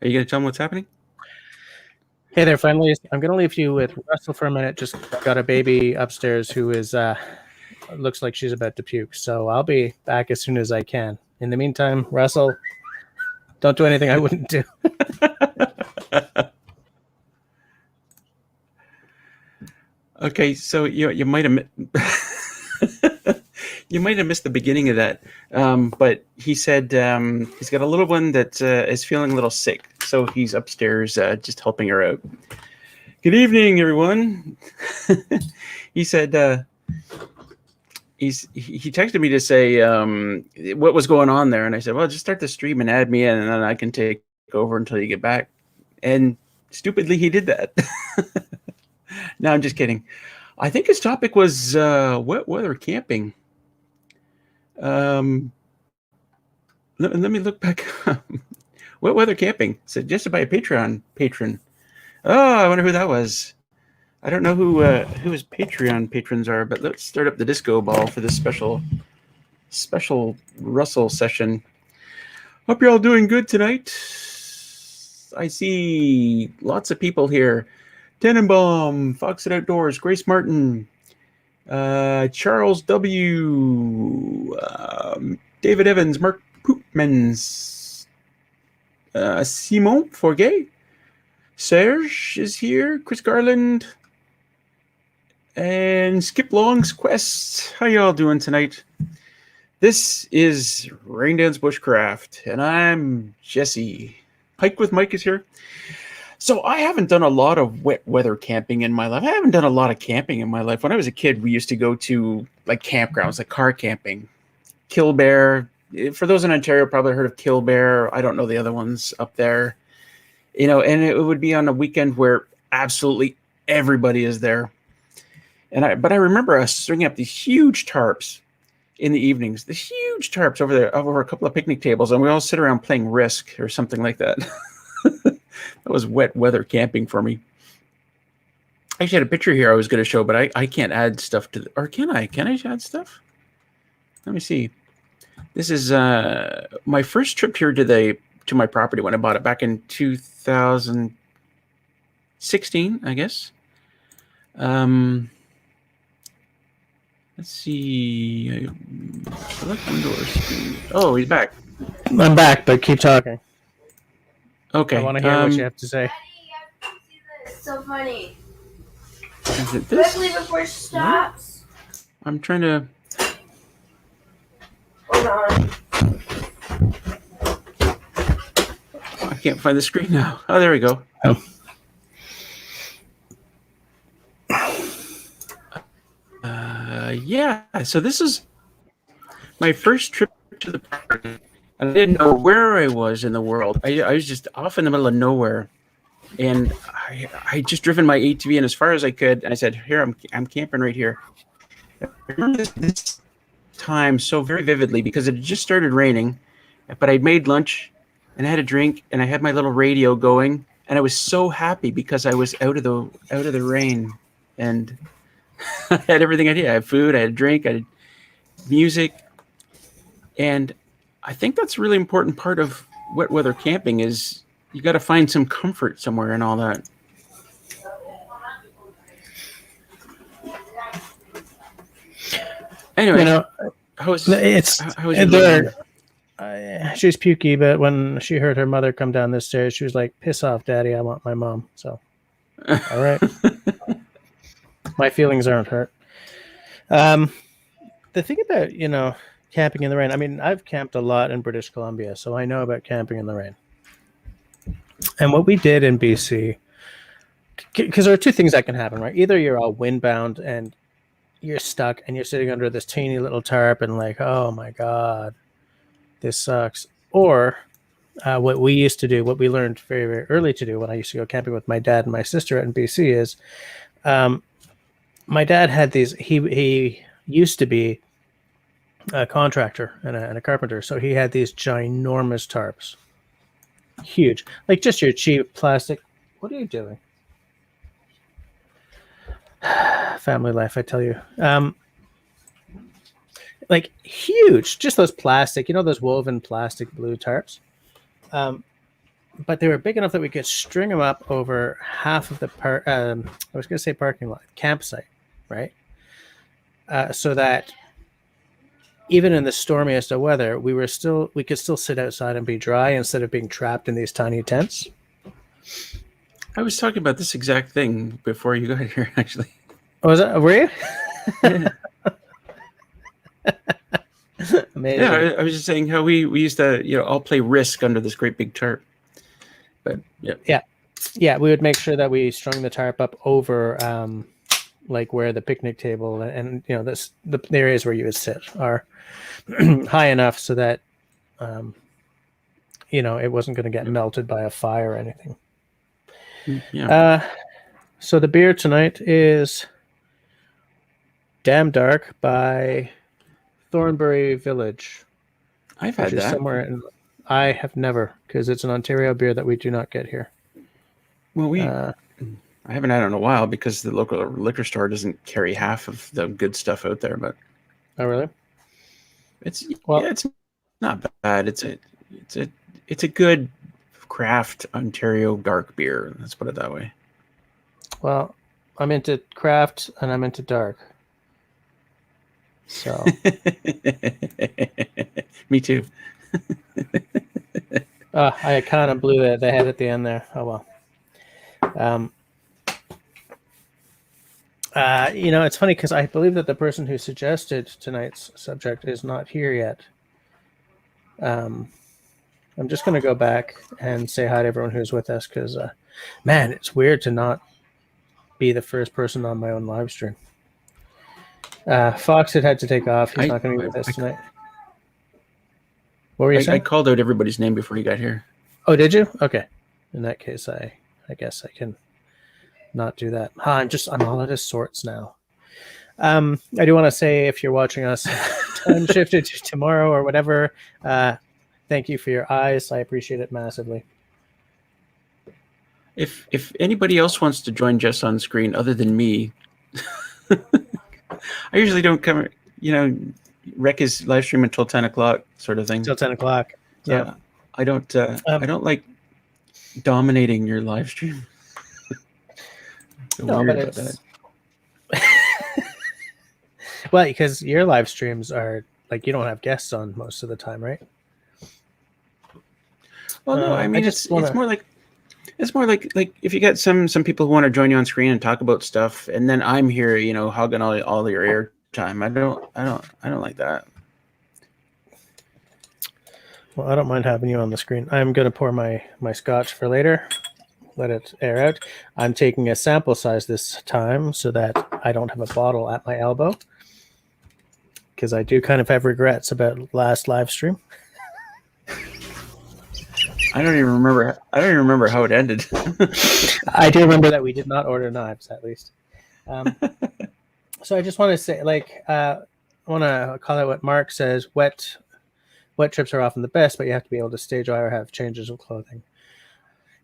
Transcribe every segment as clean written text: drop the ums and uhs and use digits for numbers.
Are you going to tell them what's happening? Hey there, friendlies. I'm going to leave you with Russell for a minute. Just got a baby upstairs who is looks like she's about to puke. So I'll be back as soon as I can. In the meantime, Russell, don't do anything I wouldn't do. Okay, so you might have you might have missed the beginning of that, but he said he's got a little one that is feeling a little sick, so he's upstairs just helping her out. Good evening, everyone. He said he texted me to say what was going on there, and I said, well, just start the stream and add me in, and then I can take over until you get back. And stupidly, he did that. No, I'm just kidding. I think his topic was wet weather camping. Let me look back. Wet weather camping, suggested by a Patreon patron. Oh, I wonder who that was. I don't know who his Patreon patrons are, but let's start up the disco ball for this special Russell session. Hope you're all doing good tonight. I see lots of people here. Tenenbaum, Fox at Outdoors, Grace Martin, Charles W., David Evans, Mark Poopmans, Simon Forget, Serge is here, Chris Garland, and Skip Long's Quest. How y'all doing tonight? This is Raindance Bushcraft, and I'm Jesse. Hike with Mike is here. So I haven't done a lot of wet weather camping in my life. I haven't done a lot of camping in my life. When I was a kid, we used to go to like campgrounds, like car camping. Killbear. For those in Ontario, probably heard of Killbear. I don't know the other ones up there. You know, and it would be on a weekend where absolutely everybody is there. But I remember us stringing up these huge tarps in the evenings, the huge tarps over there, over a couple of picnic tables, and we all sit around playing Risk or something like that. That was wet weather camping for me. I actually had a picture here I was going to show, but I can't add stuff to or can I? Can I add stuff? Let me see. This is my first trip here to my property when I bought it back in 2016, I guess. Let's see. Select indoors. Oh, he's back. I'm back, but keep talking. Okay. I want to hear what you have to say. It's so funny. Is it this? Quickly before it stops. I'm trying to. Hold on. I can't find the screen now. Oh, there we go. Oh. Yeah. So this is my first trip to the park. I didn't know where I was in the world. I was just off in the middle of nowhere, and I just driven my ATV in as far as I could. And I said, "Here, I'm camping right here." I remember this time so very vividly because it had just started raining, but I'd made lunch and I had a drink and I had my little radio going, and I was so happy because I was out of the rain, and I had everything I did. I had food, I had a drink, I had music, and I think that's a really important part of wet weather camping is you got to find some comfort somewhere and all that. Anyway, You know, it's how was your she's pukey, but when she heard her mother come down the stairs, she was like, "Piss off, Daddy! I want my mom." So, all right, my feelings aren't hurt. The thing about camping in the rain. I mean, I've camped a lot in British Columbia, so I know about camping in the rain. And what we did in BC, because there are two things that can happen, right? Either you're all windbound and you're stuck and you're sitting under this teeny little tarp and like, oh my God, this sucks. Or what we used to do, what we learned very, very early to do when I used to go camping with my dad and my sister in BC is my dad had these, he used to be a contractor and a carpenter. So he had these ginormous tarps, huge, like just your cheap plastic. What are you doing? Family life, I tell you. Like huge, just those plastic, those woven plastic blue tarps. but they were big enough that we could string them up over half of the I was going to say parking lot, campsite, right? So that even in the stormiest of weather, we could still sit outside and be dry instead of being trapped in these tiny tents. I was talking about this exact thing before you got here, actually. Oh, were you? Yeah, Amazing. I was just saying how we used to, all play Risk under this great big tarp. But Yeah, we would make sure that we strung the tarp up over like where the picnic table and the areas where you would sit are high enough so that it wasn't going to get melted by a fire or anything. yeah. So the beer tonight is Damn Dark by Thornbury Village. I've had that. I have never, because it's an Ontario beer that we do not get here. Well, I haven't had it in a while because the local liquor store doesn't carry half of the good stuff out there. But oh, really? It's not bad. It's a good craft Ontario dark beer. Let's put it that way. Well, I'm into craft and I'm into dark. So me too. I kind of blew the head at the end there. Oh well. It's funny because I believe that the person who suggested tonight's subject is not here yet. I'm just going to go back and say hi to everyone who's with us because, man, it's weird to not be the first person on my own live stream. Fox had to take off. He's not going to be with us tonight. What were you saying? I called out everybody's name before you got here. Oh, did you? Okay. In that case, I guess I can not do that. I'm all out of sorts now. I do want to say if you're watching us time shifted to tomorrow or whatever, thank you for your eyes. I appreciate it massively. If anybody else wants to join Jess on screen other than me, I usually don't come, wreck his live stream until 10 o'clock sort of thing. Until 10 o'clock. Yeah. I don't like dominating your live stream. No, but it's well, because your live streams are like you don't have guests on most of the time, right? Well, no, I mean it's more like if you got some people who want to join you on screen and talk about stuff, and then I'm here, hogging all your air time. I don't like that. Well, I don't mind having you on the screen. I'm going to pour my scotch for later. Let it air out. I'm taking a sample size this time so that I don't have a bottle at my elbow because I do kind of have regrets about last live stream. I don't even remember how it ended. I do remember that we did not order knives, at least. So I just want to say, I want to call out what Mark says. Wet trips are often the best, but you have to be able to stay dry or have changes of clothing.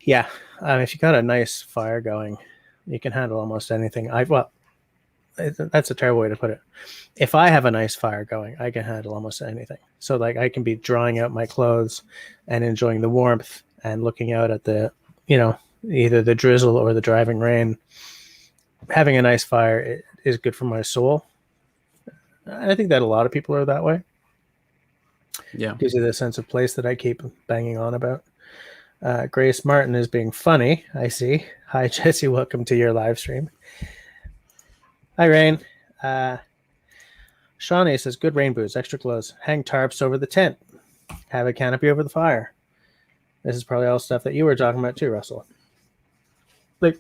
Yeah, if you got a nice fire going, you can handle almost anything. That's a terrible way to put it. If I have a nice fire going, I can handle almost anything. So I can be drying out my clothes and enjoying the warmth and looking out at the, either the drizzle or the driving rain. Having a nice fire is good for my soul. I think that a lot of people are that way. Yeah. Gives you the sense of place that I keep banging on about. Grace Martin is being funny, I see. Hi, Jesse. Welcome to your live stream. Hi, Rain. Shawnee says, good rain boots, extra clothes. Hang tarps over the tent. Have a canopy over the fire. This is probably all stuff that you were talking about too, Russell. I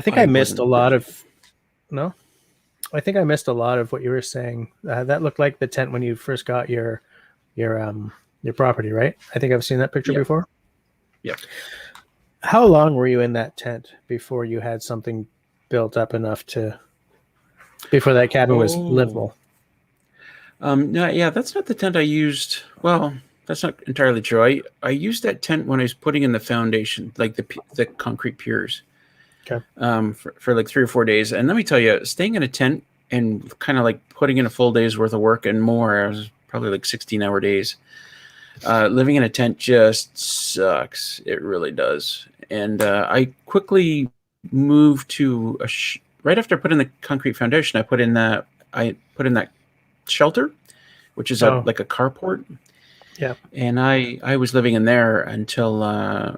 think I missed a lot of... No? I think I missed a lot of what you were saying. That looked like the tent when you first got your property, right? I think I've seen that picture before. Yep. How long were you in that tent before you had something built up enough before that cabin was livable? No, yeah, that's not the tent I used. Well, that's not entirely true. I used that tent when I was putting in the foundation, like the concrete piers. Okay. For like 3 or 4 days. And let me tell you, staying in a tent and kind of like putting in a full day's worth of work and more, I was probably like 16-hour days. Living in a tent just sucks. It really does. And I quickly moved to right after I put in the concrete foundation. I put in that shelter, which is like a carport. Yeah. And I was living in there until I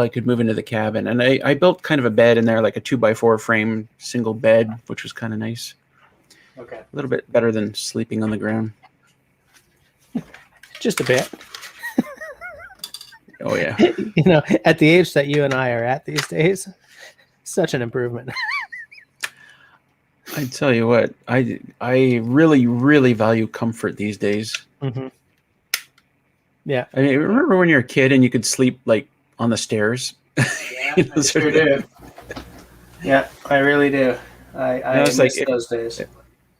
could move into the cabin. And I built kind of a bed in there, like a 2x4 frame single bed, which was kind of nice. Okay. A little bit better than sleeping on the ground. Just a bit. Oh yeah. You know, at the age that you and I are at these days, such an improvement. I tell you what, I really, really value comfort these days. Mm-hmm. Yeah. I mean, remember when you were a kid and you could sleep like on the stairs? Yeah, I sure do. Yeah, I really do. I miss like those days.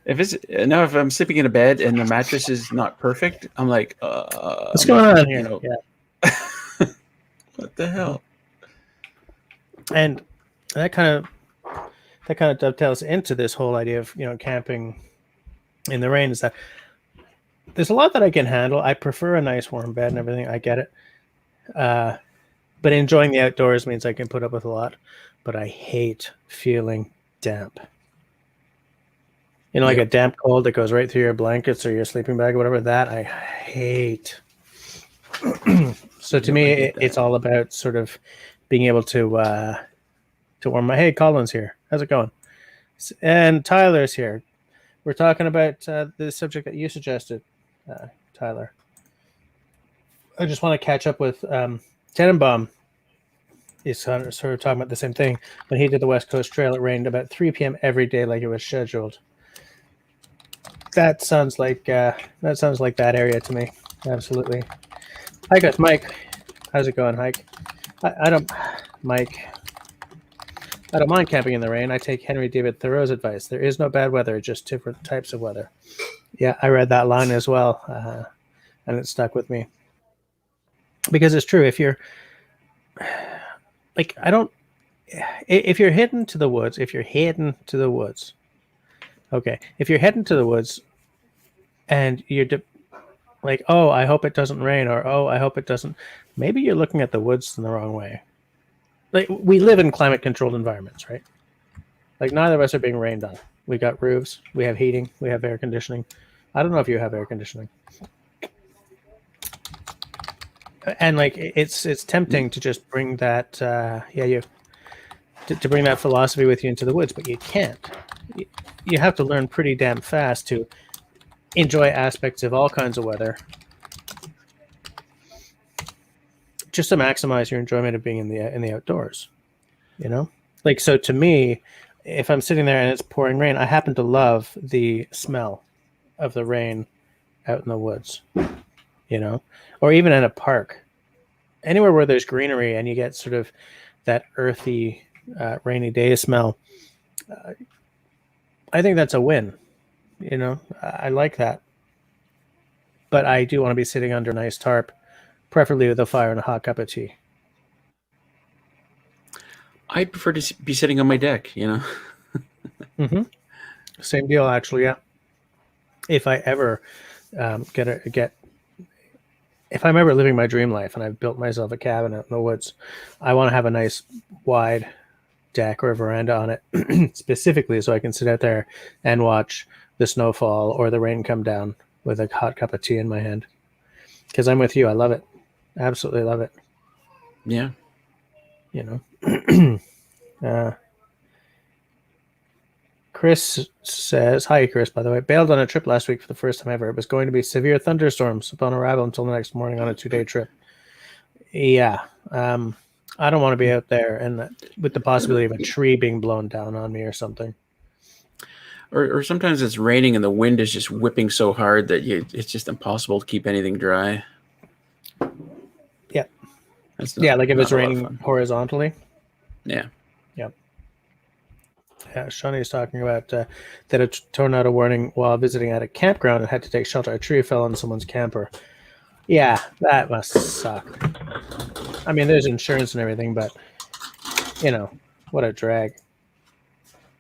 If I'm sleeping in a bed and the mattress is not perfect, I'm like, what's going on here? You know, yeah. What the hell? And that kind of dovetails into this whole idea of, you know, camping in the rain, is that there's a lot that I can handle. I prefer a nice warm bed and everything. I get it. But enjoying the outdoors means I can put up with a lot. But I hate feeling damp. You know, like a damp cold that goes right through your blankets or your sleeping bag or whatever. That I hate. So to me, it's all about sort of being able to warm my. Hey, Colin's here. How's it going? And Tyler's here. We're talking about the subject that you suggested, Tyler. I just want to catch up with Tenenbaum. He's sort of talking about the same thing. When he did the West Coast Trail, it rained about 3 p.m. every day, like it was scheduled. That sounds like that area to me. Absolutely. Hi, guys. Mike. How's it going, Hike? Mike. I don't mind camping in the rain. I take Henry David Thoreau's advice. There is no bad weather, just different types of weather. Yeah, I read that line as well, and it stuck with me. Because it's true. If you're like, if you're heading to the woods, okay. If you're heading to the woods and you're like, oh, I hope it doesn't rain, or oh, I hope it doesn't. Maybe you're looking at the woods in the wrong way. Like, we live in climate-controlled environments, right? Like, neither of us are being rained on. We got roofs, we have heating, we have air conditioning. I don't know if you have air conditioning. And like, it's tempting to just bring that, to bring that philosophy with you into the woods, but you can't. You have to learn pretty damn fast to enjoy aspects of all kinds of weather, just to maximize your enjoyment of being in the outdoors. You know, like, so to me, if I'm sitting there and it's pouring rain, I happen to love the smell of the rain out in the woods. You know, or even in a park, anywhere where there's greenery and you get sort of that earthy, rainy day smell. I think that's a win. You know, I like that. But I do want to be sitting under a nice tarp, preferably with a fire and a hot cup of tea. I prefer to be sitting on my deck, you know. Mm-hmm. Same deal, actually. Yeah. If I ever if I'm ever living my dream life and I've built myself a cabin out in the woods, I want to have a nice wide deck or a veranda on it specifically so I can sit out there and watch the snowfall or the rain come down with a hot cup of tea in my hand. Because I'm with you. I love it. Absolutely love it. Yeah. You know. Chris says, hi, Chris, by the way. Bailed on a trip last week for the first time ever. It was going to be severe thunderstorms upon arrival until the next morning on a 2-day trip. Yeah. I don't want to be out there and with the possibility of a tree being blown down on me or something. Or sometimes it's raining and the wind is just whipping so hard that it's just impossible to keep anything dry. Yeah. Like if it's raining horizontally. Yeah. Yep. Yeah, Shawnee's talking about that a tornado warning while visiting at a campground and had to take shelter. A tree fell on someone's camper. Yeah, that must suck. I mean, there's insurance and everything, but, you know, what a drag.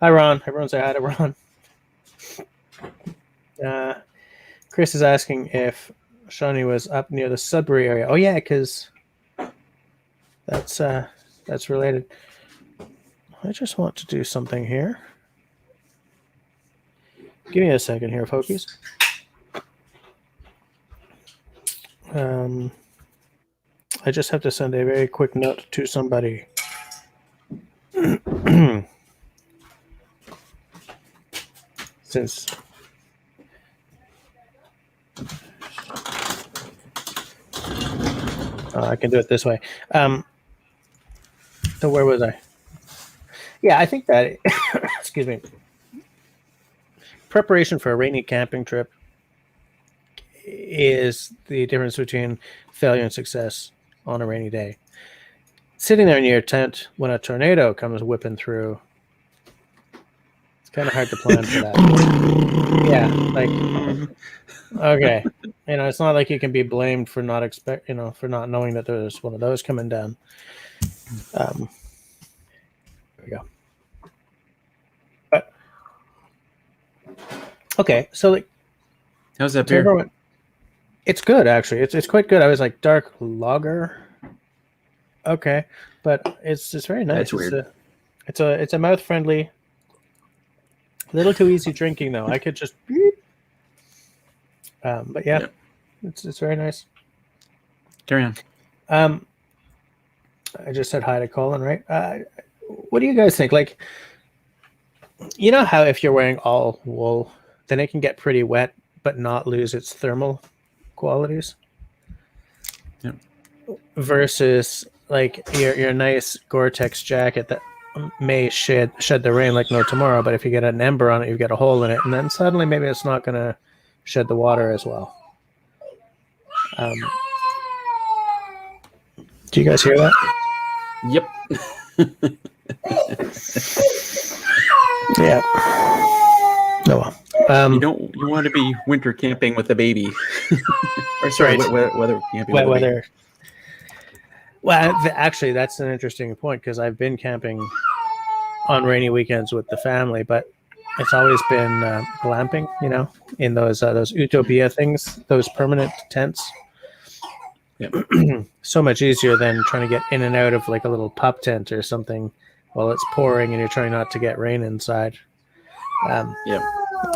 Hi, Ron. Everyone say hi to Ron. Chris is asking if Shawnee was up near the Sudbury area. Oh yeah, because that's related. I just want to do something here. Give me a second here, folkies. I just have to send a very quick note to somebody. Since I can do it this way. So where was I? Yeah, I think that excuse me. Preparation for a rainy camping trip is the difference between failure and success on a rainy day. Sitting there in your tent when a tornado comes whipping through, it's kind of hard to plan for that. Yeah, like okay, it's not like you can be blamed for not for not knowing that there's one of those coming down. There we go. But okay, so like, how's that beer? It's good actually. It's quite good. I was like dark lager. Okay, but it's very nice. That's weird. It's a mouth friendly. A little too easy drinking though. I could just. But yeah, it's very nice. Carry on. I just said hi to Colin, right? What do you guys think? Like, you know how if you're wearing all wool, then it can get pretty wet, but not lose its thermal qualities. Yeah. Versus like your nice Gore-Tex jacket that may shed the rain like no tomorrow, but if you get an ember on it, you get a hole in it, and then suddenly maybe it's not going to shed the water as well. Do you guys hear that? Yep. Yeah. Oh well. You want to be winter camping with a baby, or sorry, right. weather camping. Wet weather. Well, actually, that's an interesting point because I've been camping on rainy weekends with the family, but it's always been glamping. In those Utopia things, those permanent tents. Yep. So much easier than trying to get in and out of like a little pup tent or something while it's pouring and you're trying not to get rain inside. Yeah.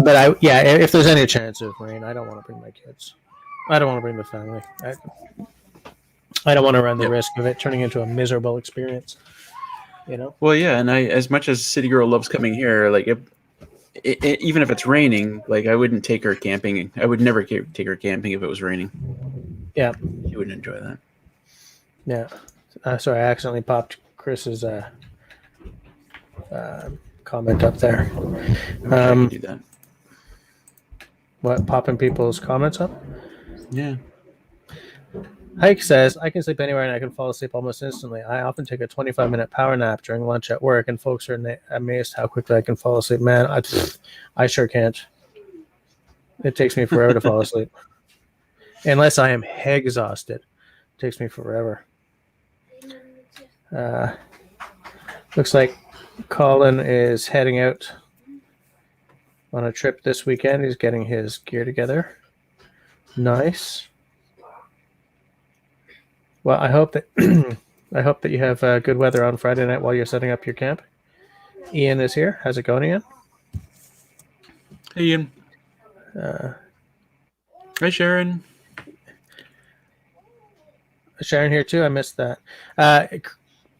But if there's any chance of rain, I don't want to bring my kids. I don't want to bring the family. I don't want to run the risk of it turning into a miserable experience. Well, yeah, and as much as City Girl loves coming here, like even if it's raining, like I wouldn't take her camping. I would never take her camping if it was raining. Yeah, she wouldn't enjoy that. Yeah, sorry, I accidentally popped Chris's comment up there. I can do that. What, popping people's comments up? Yeah. Hike says, I can sleep anywhere and I can fall asleep almost instantly. I often take a 25-minute power nap during lunch at work, and folks are amazed how quickly I can fall asleep. Man, I sure can't. It takes me forever to fall asleep. Unless I am exhausted. It takes me forever. Looks like Colin is heading out on a trip this weekend. He's getting his gear together. Nice. Well, I hope that you have good weather on Friday night while you're setting up your camp. Ian is here. How's it going, Ian? Hey, Ian. Hi, Sharon. Sharon here too. I missed that.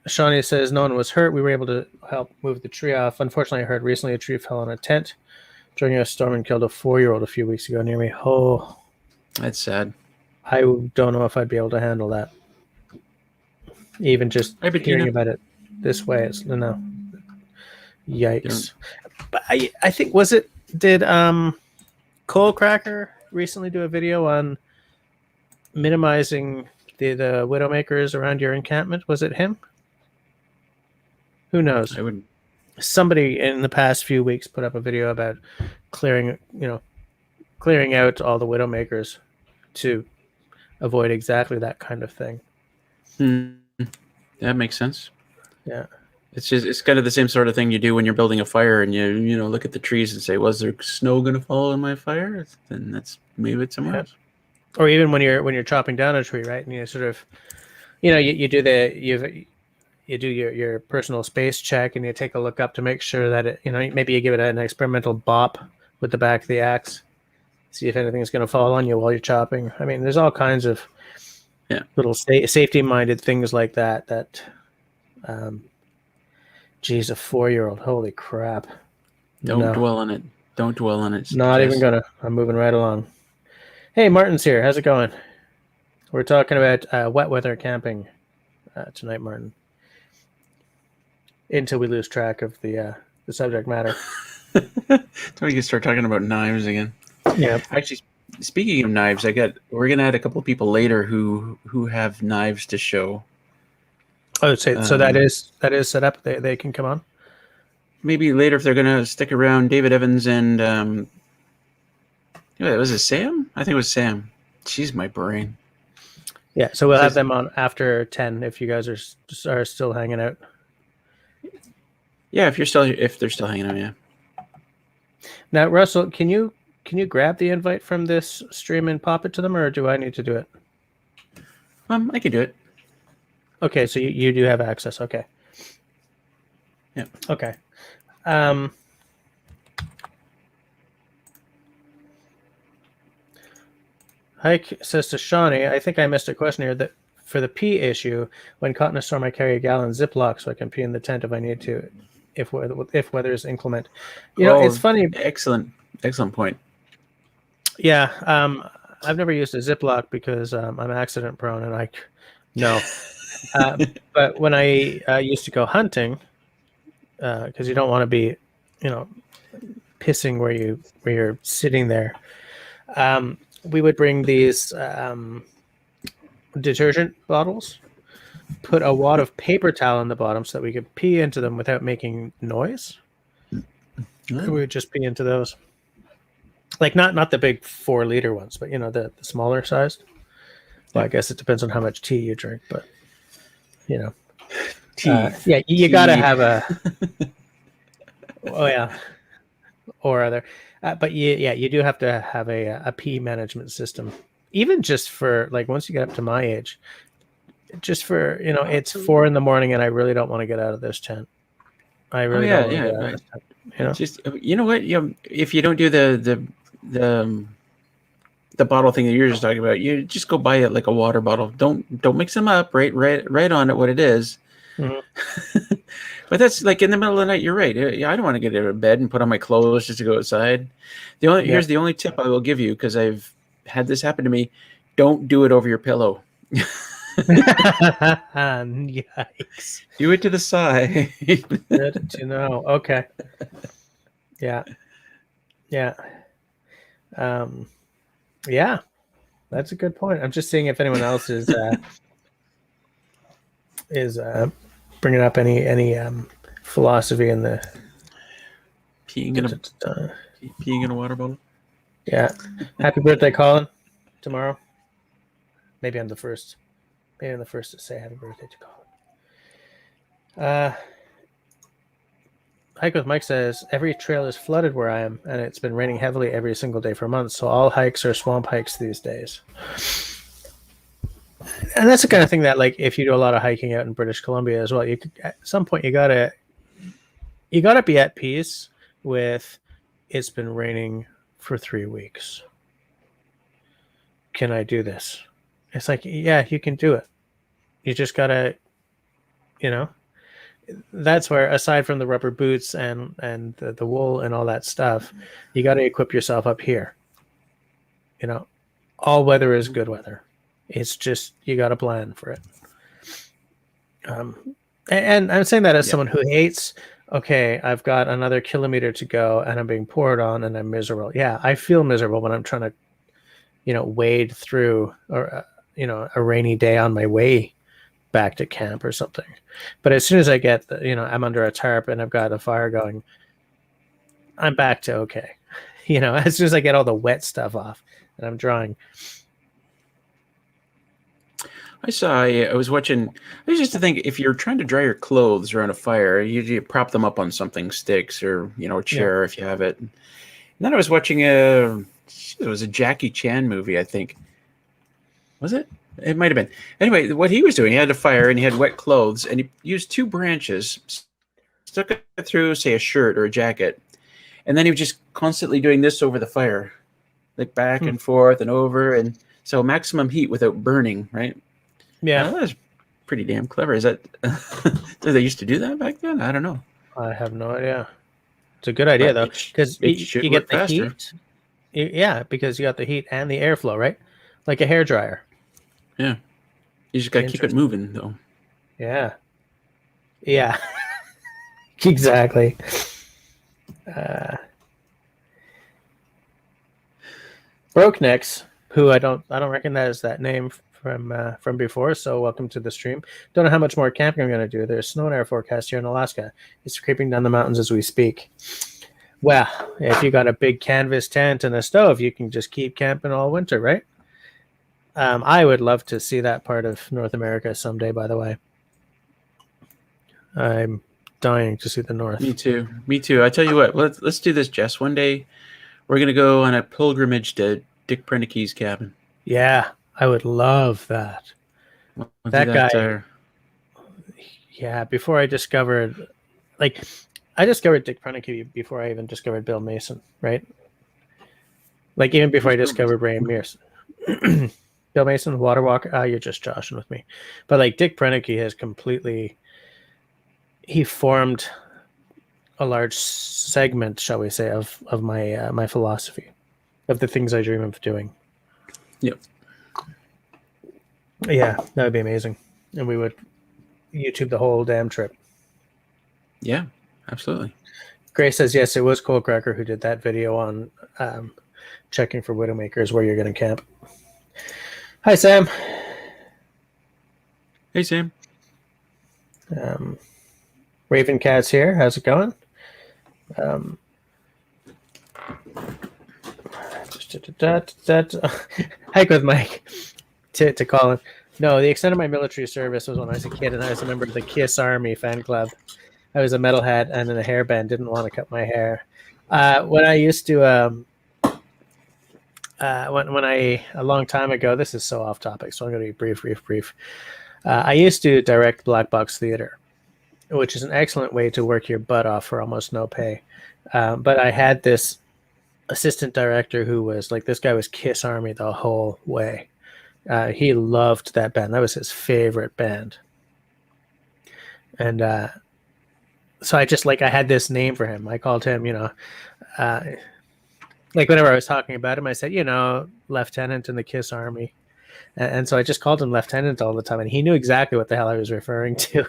Shawnee says no one was hurt. We were able to help move the tree off. Unfortunately, I heard recently a tree fell on a tent during a storm and killed a 4-year-old a few weeks ago near me. Oh, that's sad. I don't know if I'd be able to handle that. Even just hearing about it this way, it's no. Yikes! But I think did Cole Cracker recently do a video on minimizing the widowmakers around your encampment? Was it him? Who knows? I wouldn't. Somebody in the past few weeks put up a video about clearing out all the widowmakers to avoid exactly that kind of thing. That makes sense. Yeah. It's kind of the same sort of thing you do when you're building a fire and you look at the trees and say, was there snow going to fall in my fire? Then maybe it's somewhere else. or even when you're chopping down a tree, right? And you sort of, you do you do your personal space check, and you take a look up to make sure that it, maybe you give it an experimental bop with the back of the axe, see if anything's going to fall on you while you're chopping. I mean, there's all kinds of little safety-minded things like that. Geez, a 4-year-old, holy crap! Don't dwell on it. Don't dwell on it. Not even gonna. I'm moving right along. Hey, Martin's here. How's it going? We're talking about wet weather camping tonight, Martin. Until we lose track of the subject matter. Until we can start talking about knives again. Yeah. Actually, speaking of knives, we're gonna add a couple of people later who have knives to show. Oh, so that is set up. They can come on. Maybe later if they're gonna stick around. David Evans and was it Sam? I think it was Sam. Jeez, my brain. Yeah, so we'll have them on after 10 if you guys are still hanging out. Yeah, if they're still hanging out, yeah. Now, Russell, can you grab the invite from this stream and pop it to them, or do I need to do it? I can do it. Okay, so you do have access. Okay. Yeah. Okay. Hike says to Shawnee, I think I missed a question here, that for the pee issue, when caught in a storm, I carry a gallon Ziploc so I can pee in the tent if I need to, if weather is inclement. It's funny. Excellent point. Yeah. I've never used a Ziploc because I'm accident prone and no. But when I used to go hunting, because you don't want to be, pissing where you're sitting there. We would bring these detergent bottles, put a wad of paper towel in the bottom so that we could pee into them without making noise. We would just pee into those. Like not the big 4-liter ones, but the smaller sized. Well, I guess it depends on how much tea you drink, but you got to have a. Oh yeah, or other, but you do have to have a pee management system, even just for like once you get up to my age, just for it's 4 a.m. and I really don't want to get out of this tent. I really don't want to get out of this tent. Just what if you don't do the bottle thing that you're just talking about, you just go buy it like a water bottle. Don't mix them up. Right on it what it is. Mm-hmm. But that's like in the middle of the night. You're right. Yeah, I don't want to get out of bed and put on my clothes just to go outside. Here's the only tip I will give you, because I've had this happen to me. Don't do it over your pillow. Yikes! Do it to the side. Good to know. Okay. Yeah. Yeah. Yeah. That's a good point. I'm just seeing if anyone else is bringing up any philosophy in the peeing in a water bottle. Yeah. Happy birthday, Colin. Tomorrow. Maybe I'm the first. Maybe I'm the first to say happy birthday to Colin. Hike with Mike says every trail is flooded where I am, and it's been raining heavily every single day for months. So all hikes are swamp hikes these days. And that's the kind of thing that, like, if you do a lot of hiking out in British Columbia as well, you could, at some point you gotta be at peace with it's been raining for 3 weeks. Can I do this? It's like, yeah, you can do it. You just gotta, that's where, aside from the rubber boots and the wool and all that stuff, you got to equip yourself up here. All weather is good weather. It's just you got to plan for it. And I'm saying that as someone who hates. Okay, I've got another kilometer to go, and I'm being poured on, and I'm miserable. Yeah, I feel miserable when I'm trying to, wade through, or a rainy day on my way back to camp or something. But as soon as I get I'm under a tarp and I've got a fire going, I'm back to okay. As soon as I get all the wet stuff off and I'm drying. I was watching. I was just to think, if you're trying to dry your clothes around a fire, you prop them up on something, sticks or a chair if you have it. And then I was watching it was a Jackie Chan movie, I think, Was it? It might have been. Anyway, what he was doing, he had a fire and he had wet clothes, and he used 2 branches, stuck it through, say, a shirt or a jacket, and then he was just constantly doing this over the fire, like back and forth and over, and so maximum heat without burning, right? Yeah. That was pretty damn clever. Is that did they used to do that back then? I don't know. I have no idea. It's a good idea, though, because should you work get the faster. heat. Yeah, because you got the heat and the airflow, right? Like a hairdryer. Yeah. You just got to keep it moving, though. Yeah. Yeah. Exactly. Broke Necks, who I don't recognize that name from before, so welcome to the stream. Don't know how much more camping I'm going to do. There's snow and air forecast here in Alaska. It's creeping down the mountains as we speak. Well, if you got a big canvas tent and a stove, you can just keep camping all winter, right? I would love to see that part of North America someday, by the way. I'm dying to see the North. Me too. Me too. I tell you what, let's do this, Jess. One day we're going to go on a pilgrimage to Dick Prentice's cabin. Yeah, I would love that. We'll that do guy. Yeah, before I discovered, I discovered Dick Prentice before I even discovered Bill Mason, right? Like even before I discovered Ray Mears. Bill Mason, Water Walker. You're just joshing with me. But like Dick Prentice has completely, he formed a large segment, shall we say, of my my philosophy, of the things I dream of doing. Yep. Yeah, that would be amazing. And we would YouTube the whole damn trip. Yeah, absolutely. Grace says, yes, it was Cole Cracker who did that video on checking for Widowmakers where you're going to camp. Hi, Sam. Hey, Sam. Raven Cat's here. How's it going? Hike with Mike to Colin. No, the extent of my military service was when I was a kid and I was a member of the Kiss Army fan club. I was a metalhead and in a hairband, didn't want to cut my hair. When I used to, when I, a long time ago, this is so off topic, so I'm going to be brief. I used to direct black box theater, which is an excellent way to work your butt off for almost no pay. But I had this assistant director who was like, this guy was Kiss Army the whole way. He loved that band. That was his favorite band. And so I just I had this name for him. I called him, whenever I was talking about him, I said, Lieutenant in the Kiss Army. And so I just called him Lieutenant all the time. And he knew exactly what the hell I was referring to.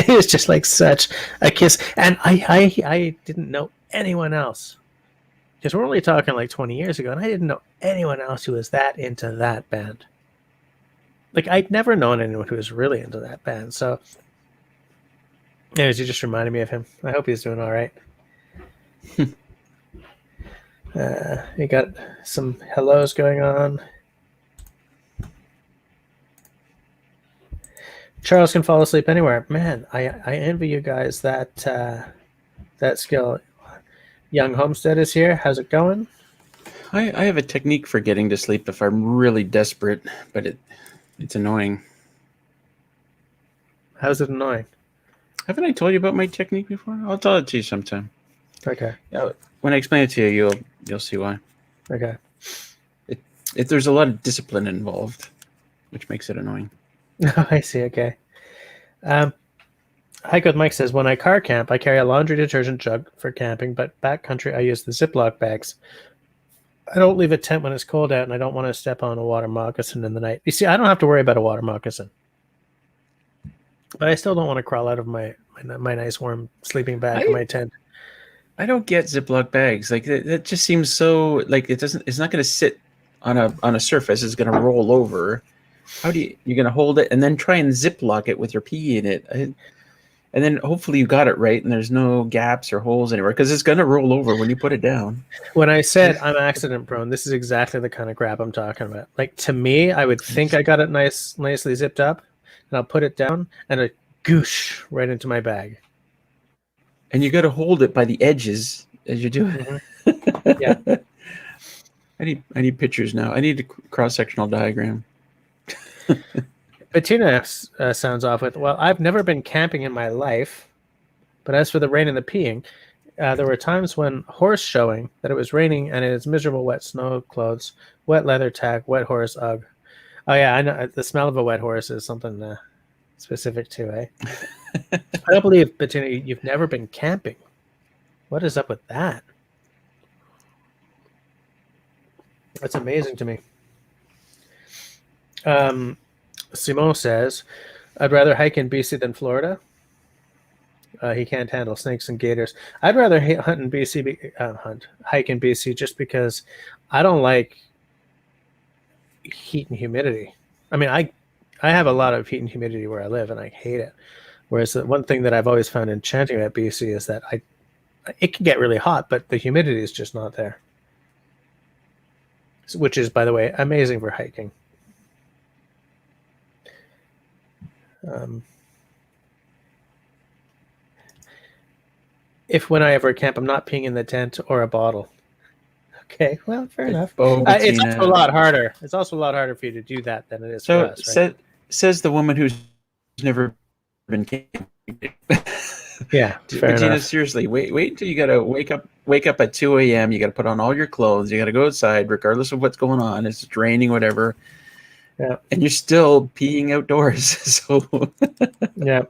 He was just like such a Kiss. And I didn't know anyone else. Because we're only talking like 20 years ago, and I didn't know anyone else who was that into that band. Like, I'd never known anyone who was really into that band. So, anyways, you just reminded me of him. I hope he's doing all right. You got some hellos going on. Charles can fall asleep anywhere. Man, I envy you guys that skill. Young Homestead is here. How's it going? I have a technique for getting to sleep if I'm really desperate, but it's annoying. How's it annoying? Haven't I told you about my technique before? I'll tell it to you sometime. Okay. Yeah, when I explain it to you, you'll see why. Okay. There's a lot of discipline involved, which makes it annoying. Oh, I see. Okay. Hike with Mike says, when I car camp, I carry a laundry detergent jug for camping, but backcountry, I use the Ziploc bags. I don't leave a tent when it's cold out, and I don't want to step on a water moccasin in the night. You see, I don't have to worry about a water moccasin. But I still don't want to crawl out of my nice warm sleeping bag in my tent. I don't get Ziploc bags. Like that just seems so it's not going to sit on a surface. It's going to roll over. You're going to hold it and then try and Ziploc it with your pee in it. And then hopefully you got it right and there's no gaps or holes anywhere because it's going to roll over when you put it down. When I said I'm accident prone, this is exactly the kind of crap I'm talking about. Like, to me, I would think I got it nicely zipped up, and I'll put it down and it goosh right into my bag. And you got to hold it by the edges as you do it. Mm-hmm. Yeah. I need pictures now. I need a cross-sectional diagram. Bettina sounds off with, well, I've never been camping in my life, but as for the rain and the peeing, there were times when horse showing that it was raining and it is miserable wet snow clothes, wet leather tag, wet horse, ugh. Oh yeah, I know the smell of a wet horse is something specific to, eh? I don't believe, Bettina, you've never been camping. What is up with that? That's amazing to me. Simon says, I'd rather hike in BC than Florida. He can't handle snakes and gators. I'd rather hike in BC just because I don't like heat and humidity. I mean, I have a lot of heat and humidity where I live, and I hate it. Whereas the one thing that I've always found enchanting about BC is that it can get really hot, but the humidity is just not there. Which is, by the way, amazing for hiking. If when I ever camp, I'm not peeing in the tent or a bottle. Okay, well, fair enough. It's also a lot harder. It's also a lot harder for you to do that than it is for us, right? Says the woman who's never been camping. Yeah, fair Bettina, enough. seriously, wait until you gotta wake up at 2 a.m. You gotta put on all your clothes. You gotta go outside, regardless of what's going on. It's raining, whatever. Yeah, and you're still peeing outdoors. So yeah.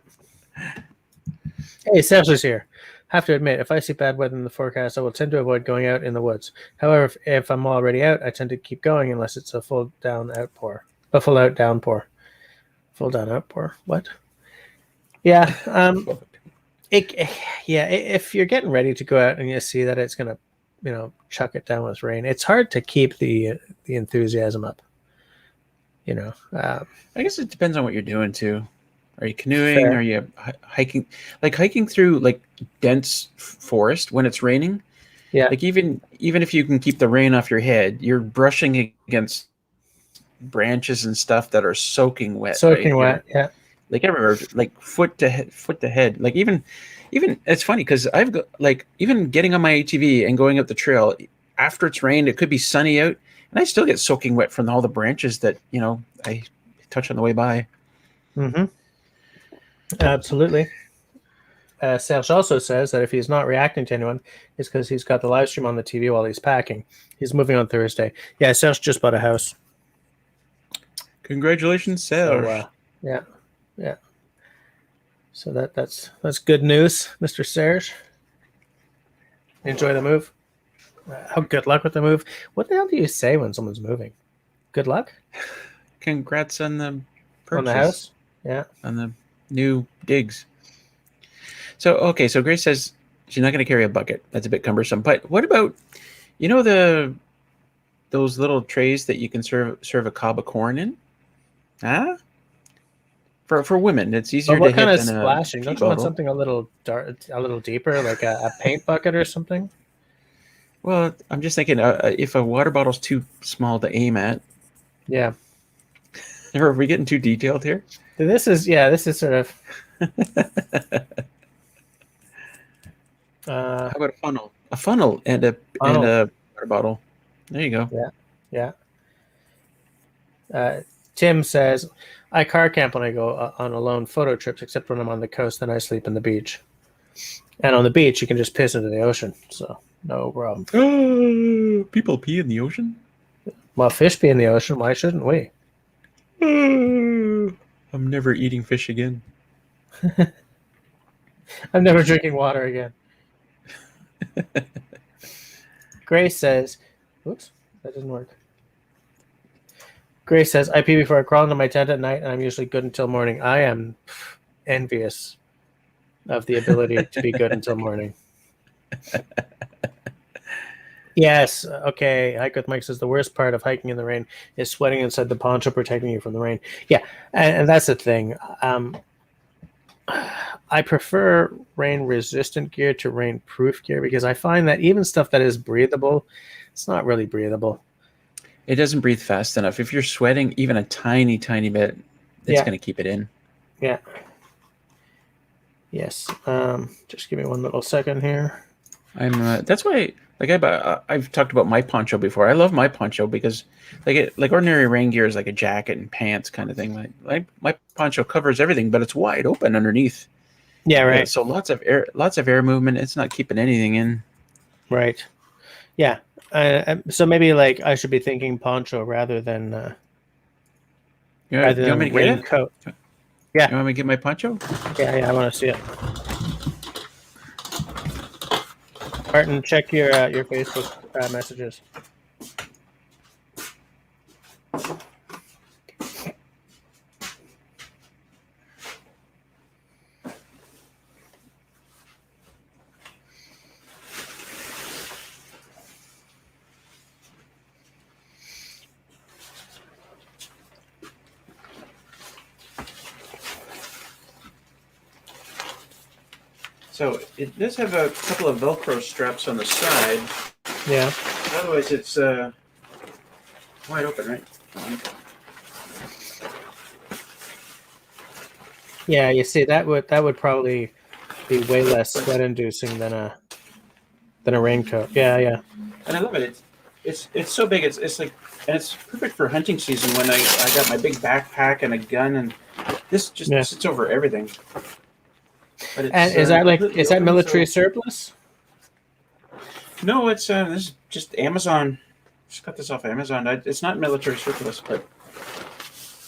Hey, Samson's here. Have to admit, if I see bad weather in the forecast, I will tend to avoid going out in the woods. However, if I'm already out, I tend to keep going unless it's a full down outpour. A full out downpour. Full down outpour. What? Yeah. If you're getting ready to go out and you see that it's gonna, chuck it down with rain, it's hard to keep the enthusiasm up. I guess it depends on what you're doing too. Are you canoeing? Fair. Are you hiking? Like hiking through like dense forest when it's raining. Yeah. Like even if you can keep the rain off your head, you're brushing against branches and stuff that are soaking wet. Soaking right? wet. Yeah. Like everywhere, like foot to head. Like even it's funny because I've got like even getting on my ATV and going up the trail after it's rained, it could be sunny out, and I still get soaking wet from all the branches that I touch on the way by. Mm-hmm. Absolutely. Serge also says that if he's not reacting to anyone, it's because he's got the live stream on the TV while he's packing. He's moving on Thursday. Yeah, Serge just bought a house. Congratulations, Serge. So, yeah. So that's good news, Mr. Serge. Enjoy the move. Good luck with the move. What the hell do you say when someone's moving? Good luck? Congrats on the purchase. On the house? Yeah. On the new digs. So Grace says she's not going to carry a bucket. That's a bit cumbersome. But what about, those little trays that you can serve a cob of corn in? Huh? For women, it's easier to hit than a splashing? Don't you want something a little deeper, like a paint bucket or something? Well, I'm just thinking if a water bottle's too small to aim at. Yeah. Are we getting too detailed here? This is sort of. How about a funnel? A funnel and a water bottle. There you go. Yeah. Tim says, I car camp when I go on alone photo trips, except when I'm on the coast, then I sleep in the beach. And on the beach, you can just piss into the ocean, so no problem. People pee in the ocean? Well, fish pee in the ocean. Why shouldn't we? I'm never eating fish again. I'm never drinking water again. Grace says, oops, that didn't work. Grace says, I pee before I crawl into my tent at night, and I'm usually good until morning. I am envious of the ability to be good until morning. Yes, okay. Hike with Mike says the worst part of hiking in the rain is sweating inside the poncho protecting you from the rain. Yeah, and that's the thing. I prefer rain-resistant gear to rain-proof gear because I find that even stuff that is breathable, it's not really breathable. It doesn't breathe fast enough. If you're sweating even a tiny, tiny bit, it's going to keep it in. Yeah. Yes. Just give me one little second here. That's why, like I've talked about my poncho before. I love my poncho because, like ordinary rain gear is like a jacket and pants kind of thing. Like my poncho covers everything, but it's wide open underneath. Yeah, right. So lots of air movement. It's not keeping anything in. Right. Yeah. So maybe like I should be thinking poncho rather than You want me to get it? raincoat. Yeah. You want me to get my poncho? Yeah. I want to see it. Martin, check your Facebook messages. So it does have a couple of Velcro straps on the side. Yeah. Otherwise, it's wide open, right? Yeah, you see that would probably be way less sweat-inducing than a raincoat. Yeah. And I love it. It's so big. It's like, and it's perfect for hunting season when I got my big backpack and a gun, and this just sits over everything. But it's, and is that military surplus? No, it's this is just Amazon. Just got this off Amazon. It's not military surplus, but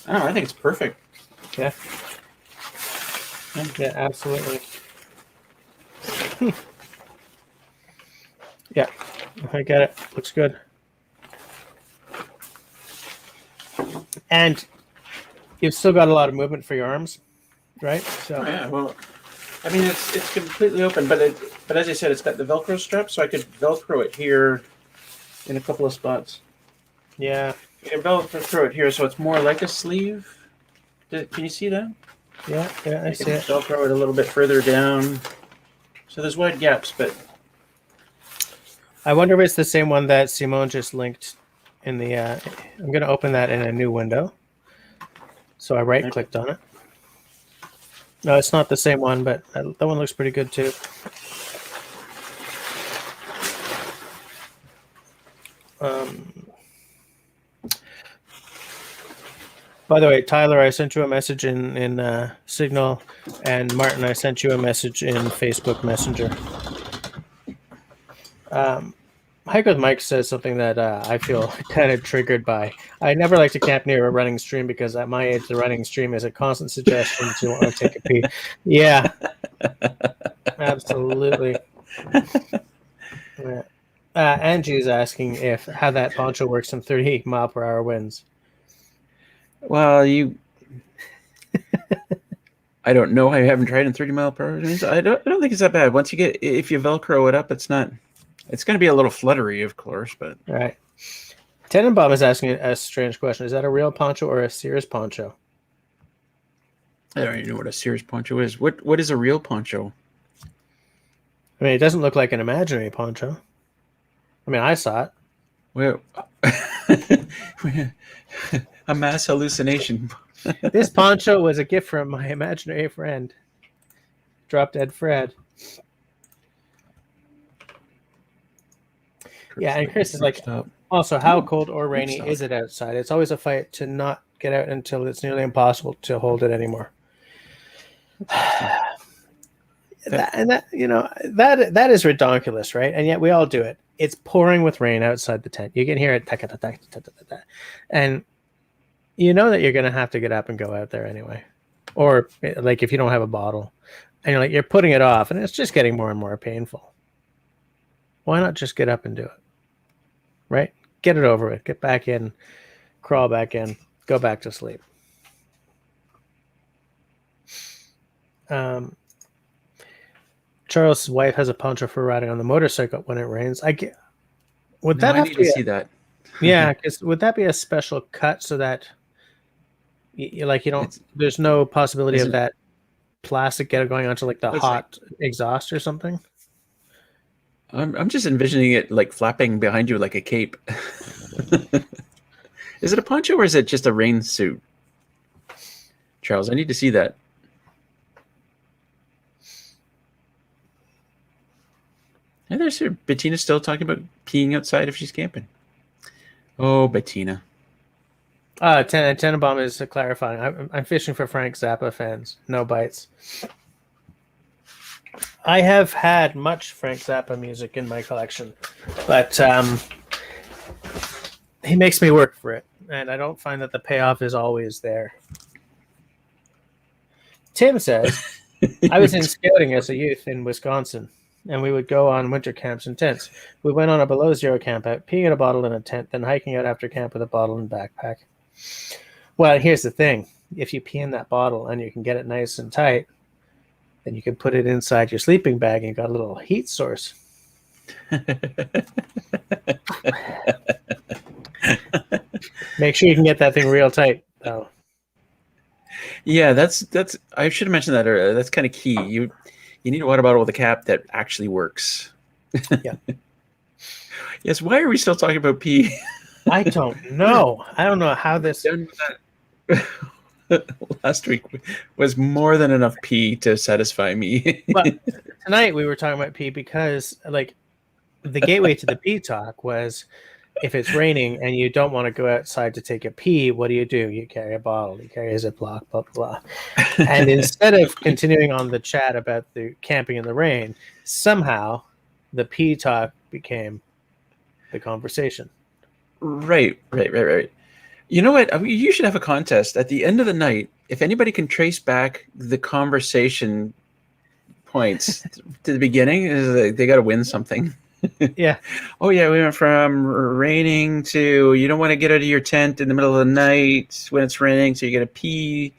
I don't know. I think it's perfect. Yeah. Yeah, absolutely. Yeah, I get it. Looks good. And you've still got a lot of movement for your arms, right? So yeah, well, I mean, it's completely open, but as I said, it's got the Velcro strap, so I could Velcro it here in a couple of spots. Yeah. You can Velcro it here, so it's more like a sleeve. Can you see that? Yeah, I see it. Velcro it a little bit further down. So there's wide gaps, but I wonder if it's the same one that Simone just linked in the. I'm going to open that in a new window. So I right-clicked on it. No, it's not the same one, but that one looks pretty good too. By the way, Tyler, I sent you a message in Signal, and Martin, I sent you a message in Facebook Messenger. Hike with Mike says something that I feel kind of triggered by. I never like to camp near a running stream because at my age, the running stream is a constant suggestion to want to take a pee. Yeah, absolutely. Yeah. Angie is asking how that poncho works in 30 mile per hour winds. Well, I don't know. I haven't tried in 30 mile per hour winds. I don't think it's that bad. Once if you Velcro it up, it's not. It's going to be a little fluttery, of course, but all right. Tenenbaum is asking a strange question: is that a real poncho or a Sears poncho? I don't even know what a Sears poncho is. What is a real poncho? I mean, it doesn't look like an imaginary poncho. I mean, I saw it. Well, a mass hallucination. This poncho was a gift from my imaginary friend, Drop Dead Fred. Yeah, and Chris is like, also, how cold or rainy is it outside? It's always a fight to not get out until it's nearly impossible to hold it anymore. That is ridiculous, right? And yet we all do it. It's pouring with rain outside the tent. You can hear it, and you know that you're going to have to get up and go out there anyway. Or like if you don't have a bottle, and you're putting it off, and it's just getting more and more painful. Why not just get up and do it? Right? Get it over with. Get back in, crawl back in, go back to sleep. Charles' wife has a poncho for riding on the motorcycle when it rains. I need to see that. Yeah, would that be a special cut so that there's no possibility of that plastic going onto like the hot exhaust or something? I'm just envisioning it like flapping behind you like a cape. Is it a poncho or is it just a rain suit? Charles, I need to see that. And there's Bettina still talking about peeing outside if she's camping. Oh, Bettina. Tenenbaum is clarifying. I'm fishing for Frank Zappa fans. No bites. I have had much Frank Zappa music in my collection, but he makes me work for it, and I don't find that the payoff is always there. Tim says, I was in scouting as a youth in Wisconsin, and we would go on winter camps in tents. We went on a below zero camp out, peeing in a bottle in a tent, then hiking out after camp with a bottle and backpack. Well, here's the thing. If you pee in that bottle and you can get it nice and tight, then you can put it inside your sleeping bag and you got a little heat source. Make sure you can get that thing real tight, though. Yeah, that's. I should have mentioned that earlier. That's kind of key. You need a water bottle with a cap that actually works. Yeah. Yes. Why are we still talking about pee? I don't know. I don't know how this. Last week was more than enough pee to satisfy me. But tonight we were talking about pee because, like, the gateway to the pee talk was if it's raining and you don't want to go outside to take a pee, what do? You carry a bottle, you carry a Ziploc, blah, blah, blah. And instead of continuing on the chat about the camping in the rain, somehow the pee talk became the conversation. Right. You know what? I mean, you should have a contest at the end of the night. If anybody can trace back the conversation points to the beginning, they got to win something. Yeah. Oh, yeah. We went from raining to you don't want to get out of your tent in the middle of the night when it's raining, so you got to pee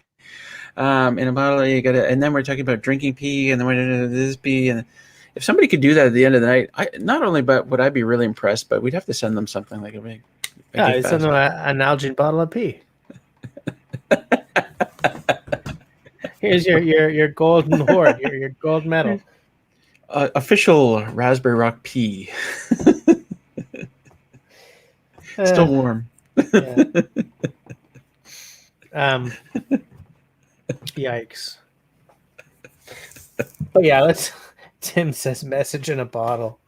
in a bottle. You got to, and then we're talking about drinking pee, and then we're going to do this pee. And if somebody could do that at the end of the night, not only would I be really impressed, but we'd have to send them something like a big. It's an Nalgene bottle of pee. Here's your golden award, your gold medal. Official Raspberry Rock pee. Still warm. Yeah. Yikes. But yeah, Tim says message in a bottle.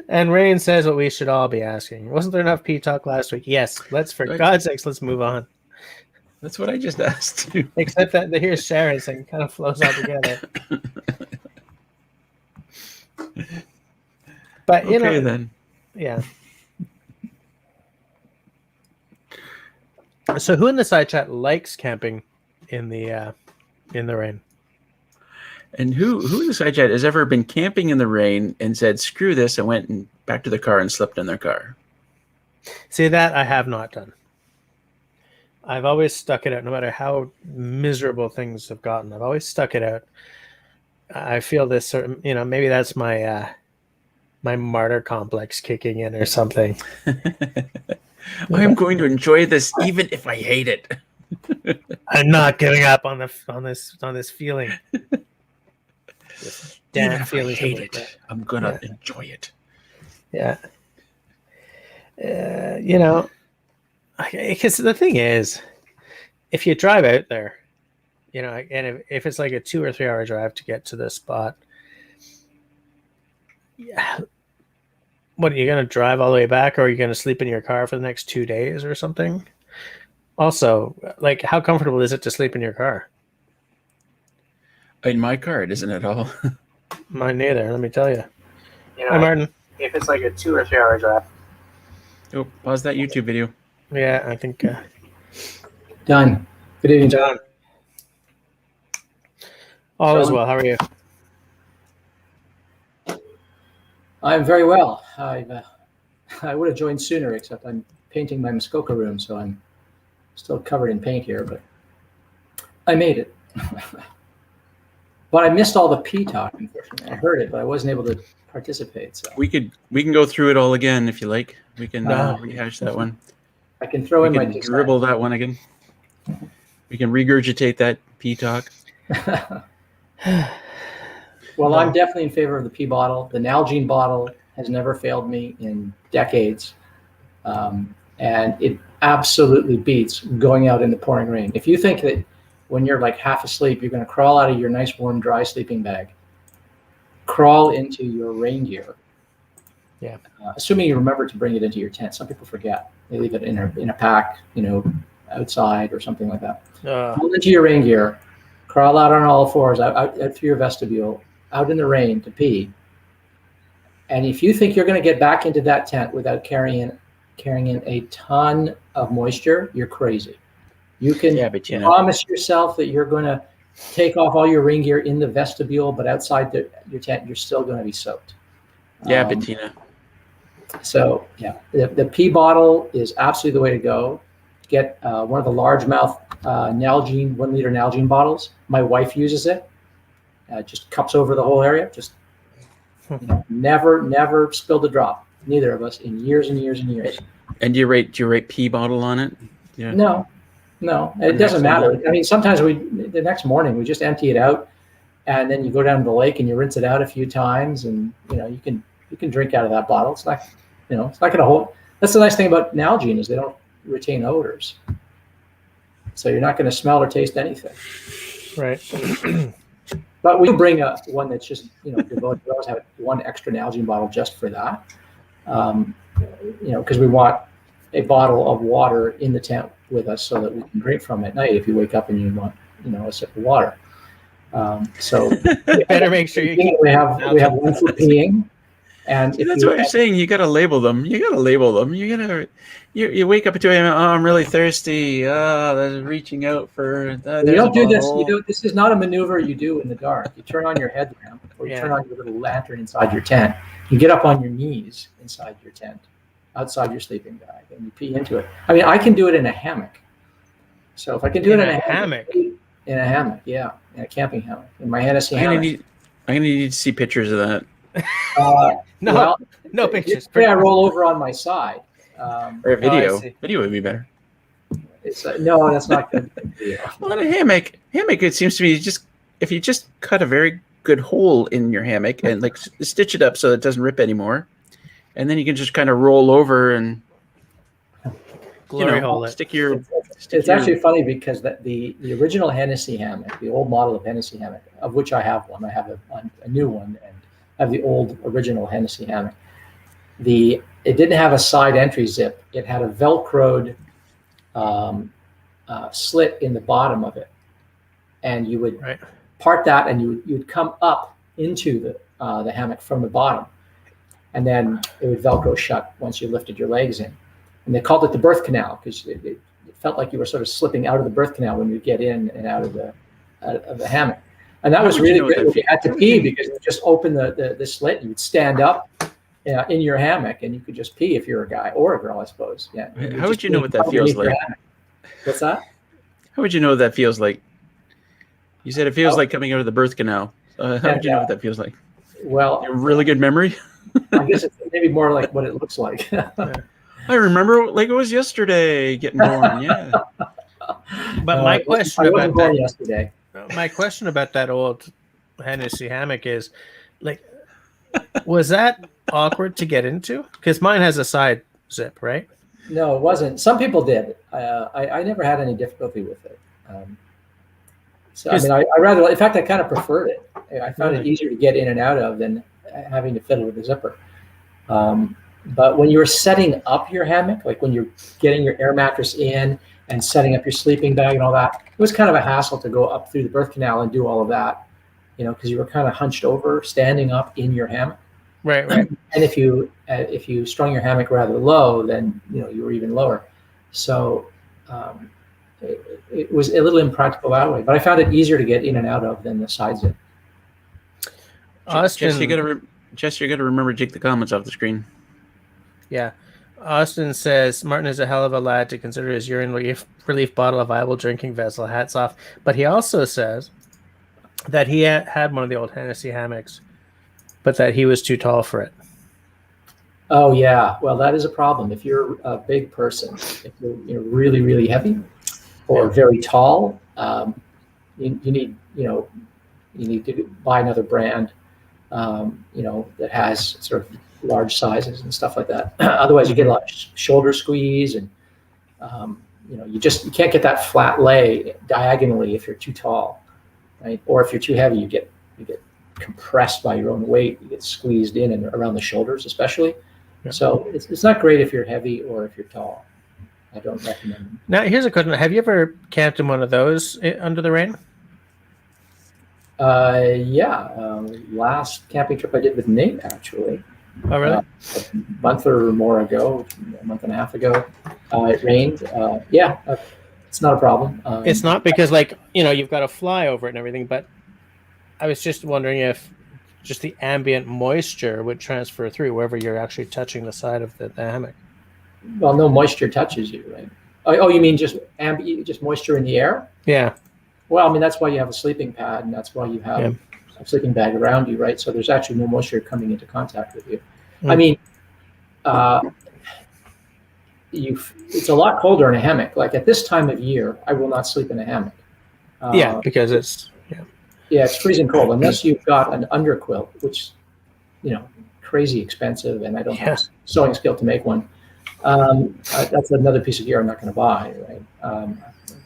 And Rain says what we should all be asking. Wasn't there enough pee talk last week? Yes. For God's sakes, let's move on. That's what I just asked. Except that here's Sharon saying it kind of flows all together. But you know, then. Yeah. So who in the side chat likes camping in the rain? And who in the side chat has ever been camping in the rain and said, screw this, and went back to the car and slept in their car? See, that I have not done. I've always stuck it out, no matter how miserable things have gotten. I've always stuck it out. I feel this certain, maybe that's my my martyr complex kicking in or something. I'm going to enjoy this even if I hate it. I'm not giving up on this feeling. Damn, if I hate it, I'm gonna enjoy it. Yeah. Because the thing is, if you drive out there, and if it's like a 2 or 3 hour drive to get to this spot, yeah, what are you going to drive all the way back, or are you going to sleep in your car for the next 2 days or something? Also, like, how comfortable is it to sleep in your car? In my car, it isn't at all. Mine neither, let me tell you. Hi, Martin. If it's like a 2 or 3 hour drive. Oh, pause that YouTube video. Yeah, I think. Done. Good evening, John. All is well. How are you? I'm very well. I would have joined sooner, except I'm painting my Muskoka room, so I'm still covered in paint here, but I made it. But I missed all the pee talk, unfortunately. I heard it, but I wasn't able to participate. So we can go through it all again if you like. We can rehash that one. I can throw in my dribble that one again. We can regurgitate that pee talk. Well, I'm definitely in favor of the pee bottle. The Nalgene bottle has never failed me in decades, and it absolutely beats going out in the pouring rain. If you think that when you're like half asleep, you're going to crawl out of your nice, warm, dry sleeping bag, crawl into your rain gear. Yeah. Assuming you remember to bring it into your tent. Some people forget. They leave it in a pack, outside or something like that. Crawl into your rain gear, crawl out on all fours, out through your vestibule, out in the rain to pee. And if you think you're going to get back into that tent without carrying in a ton of moisture, you're crazy. You can promise yourself that you're going to take off all your rain gear in the vestibule, but outside your tent, you're still going to be soaked. Yeah, Bettina. So yeah, the pee bottle is absolutely the way to go. Get one of the largemouth Nalgene 1 liter Nalgene bottles. My wife uses it. Just cups over the whole area. Just never spilled a drop. Neither of us in years and years and years. And do you rate pee bottle on it? Yeah. No, it doesn't matter. I mean, sometimes the next morning we just empty it out, and then you go down to the lake and you rinse it out a few times, and you can drink out of that bottle. It's not, it's not going to hold. That's the nice thing about Nalgene is they don't retain odors, so you're not going to smell or taste anything. Right. But we bring one that's just devoted. We always have one extra Nalgene bottle just for that, because we want a bottle of water in the tent with us so that we can drink from at night if you wake up and you want a sip of water. So better make sure we have one for peeing. And that's what you're saying. You got to label them. You wake up to him. Oh, I'm really thirsty. They're reaching out for. You don't do this. This is not a maneuver you do in the dark. You turn on your headlamp or you turn on your little lantern inside your tent. You get up on your knees inside your tent, outside your sleeping bag, and you pee into it. I mean, I can do it in a hammock. So if I can do it in a hammock. In a hammock, yeah, in a camping hammock, in my Hennessy hammock. I'm gonna need to see pictures of that. No pictures. I roll over on my side. Or a video. Video would be better. No, that's not good. Well, in a hammock, it seems to me if you just cut a very good hole in your hammock and like stitch it up so it doesn't rip anymore, and then you can just kind of roll over and stick your. It's actually funny because the original Hennessy hammock, the old model of Hennessy hammock, of which I have one. I have a new one, and I have the old original Hennessy hammock. It didn't have a side entry zip. It had a Velcroed slit in the bottom of it, and you would part that, and you would come up into the hammock from the bottom, and then it would Velcro shut once you lifted your legs in. And they called it the birth canal because it felt like you were sort of slipping out of the birth canal when you get in and out of the hammock. And that was really good if you had to pee because you just open the slit, you would stand up in your hammock and you could just pee if you're a guy or a girl, I suppose. Yeah. How would you know what that feels like? What's that? How would you know what that feels like? You said it feels like coming out of the birth canal. How would you know what that feels like? Well, a really good memory. I guess it's maybe more like what it looks like. I remember like it was yesterday getting born. Yeah. But my question about that yesterday. My question about that old Hennessy hammock is, like, was that awkward to get into? Because mine has a side zip, right? No, it wasn't. Some people did. I never had any difficulty with it. So I mean, I rather, in fact, I kind of preferred it. I found it easier to get in and out of than having to fiddle with the zipper. But when you were setting up your hammock, like when you're getting your air mattress in and setting up your sleeping bag and all that, it was kind of a hassle to go up through the birth canal and do all of that, because you were kind of hunched over, standing up in your hammock. Right. And if you strung your hammock rather low, then you were even lower. So it was a little impractical that way. But I found it easier to get in and out of than the side zip. Austin, Jess, you got to remember to take the comments off the screen. Yeah. Austin says, Martin is a hell of a lad to consider his urine relief bottle a viable drinking vessel. Hats off. But he also says that he had one of the old Hennessy hammocks, but that he was too tall for it. Oh, yeah. Well, that is a problem. If you're a big person, if you're really, really heavy or very tall, you need to buy another brand, that has sort of large sizes and stuff like that. Otherwise, you get a lot of shoulder squeeze and you can't get that flat lay diagonally if you're too tall, right? Or if you're too heavy, you get compressed by your own weight. You get squeezed in and around the shoulders, especially. Yeah. So it's not great if you're heavy or if you're tall. I don't recommend them. Now, here's a question: have you ever camped in one of those under the rain? Last camping trip I did with Nate, actually. Oh, really? A month or more ago, a month and a half ago, it rained. It's not a problem. It's not because, like, you've got to fly over it and everything, but I was just wondering if just the ambient moisture would transfer through wherever you're actually touching the side of the hammock. Well, no moisture touches you, right? Oh, you mean just moisture in the air? Yeah. Well, I mean, that's why you have a sleeping pad, and that's why you have a sleeping bag around you, right? So there's actually no moisture coming into contact with you. I mean, it's a lot colder in a hammock. Like at this time of year, I will not sleep in a hammock. Because it's it's freezing cold unless you've got an underquilt, which crazy expensive, and I don't have sewing skill to make one. That's another piece of gear I'm not going to buy, right?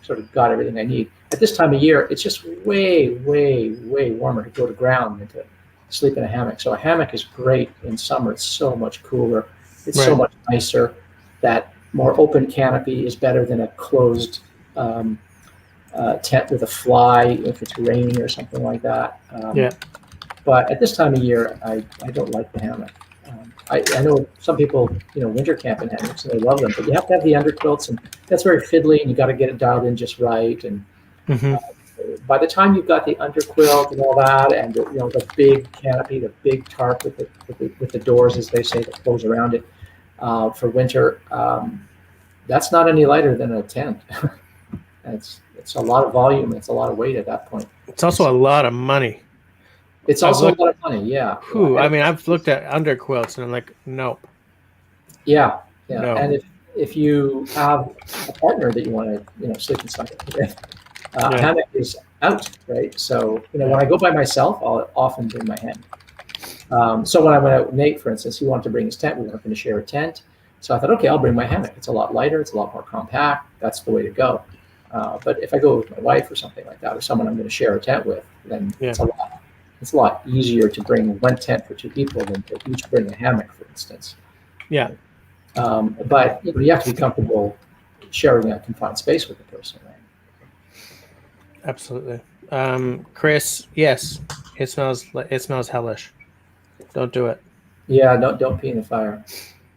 Sort of got everything I need. At this time of year, it's just way, way, way warmer to go to ground than to sleep in a hammock. So a hammock is great in summer. It's so much cooler. It's so much nicer. That more open canopy is better than a closed tent with a fly if it's raining or something like that. But at this time of year, I don't like the hammock. I know some people, winter camp in hammocks and they love them, but you have to have the underquilts, and that's very fiddly, and you got to get it dialed in just right. And by the time you've got the underquilt and all that, and the big canopy, the big tarp with the doors, as they say, that close around it for winter, that's not any lighter than a tent. It's a lot of volume. It's a lot of weight at that point. It's also a lot of money. It's also a lot of money, yeah. I mean, I've looked at underquilts and I'm like, nope. Yeah. No. And if you have a partner that you want to sleep inside with, hammock is out, right? So when I go by myself, I'll often bring my hammock. So when I went out with Nate, for instance, he wanted to bring his tent. We weren't going to share a tent, so I thought, okay, I'll bring my hammock. It's a lot lighter. It's a lot more compact. That's the way to go. But if I go with my wife or something like that, or someone I'm going to share a tent with, then it's a lot easier to bring one tent for two people than to each bring a hammock, for instance. Yeah. But you have to be comfortable sharing a confined space with the person, right? Absolutely. Chris, yes, it smells hellish. Don't do it. Yeah, don't pee in the fire.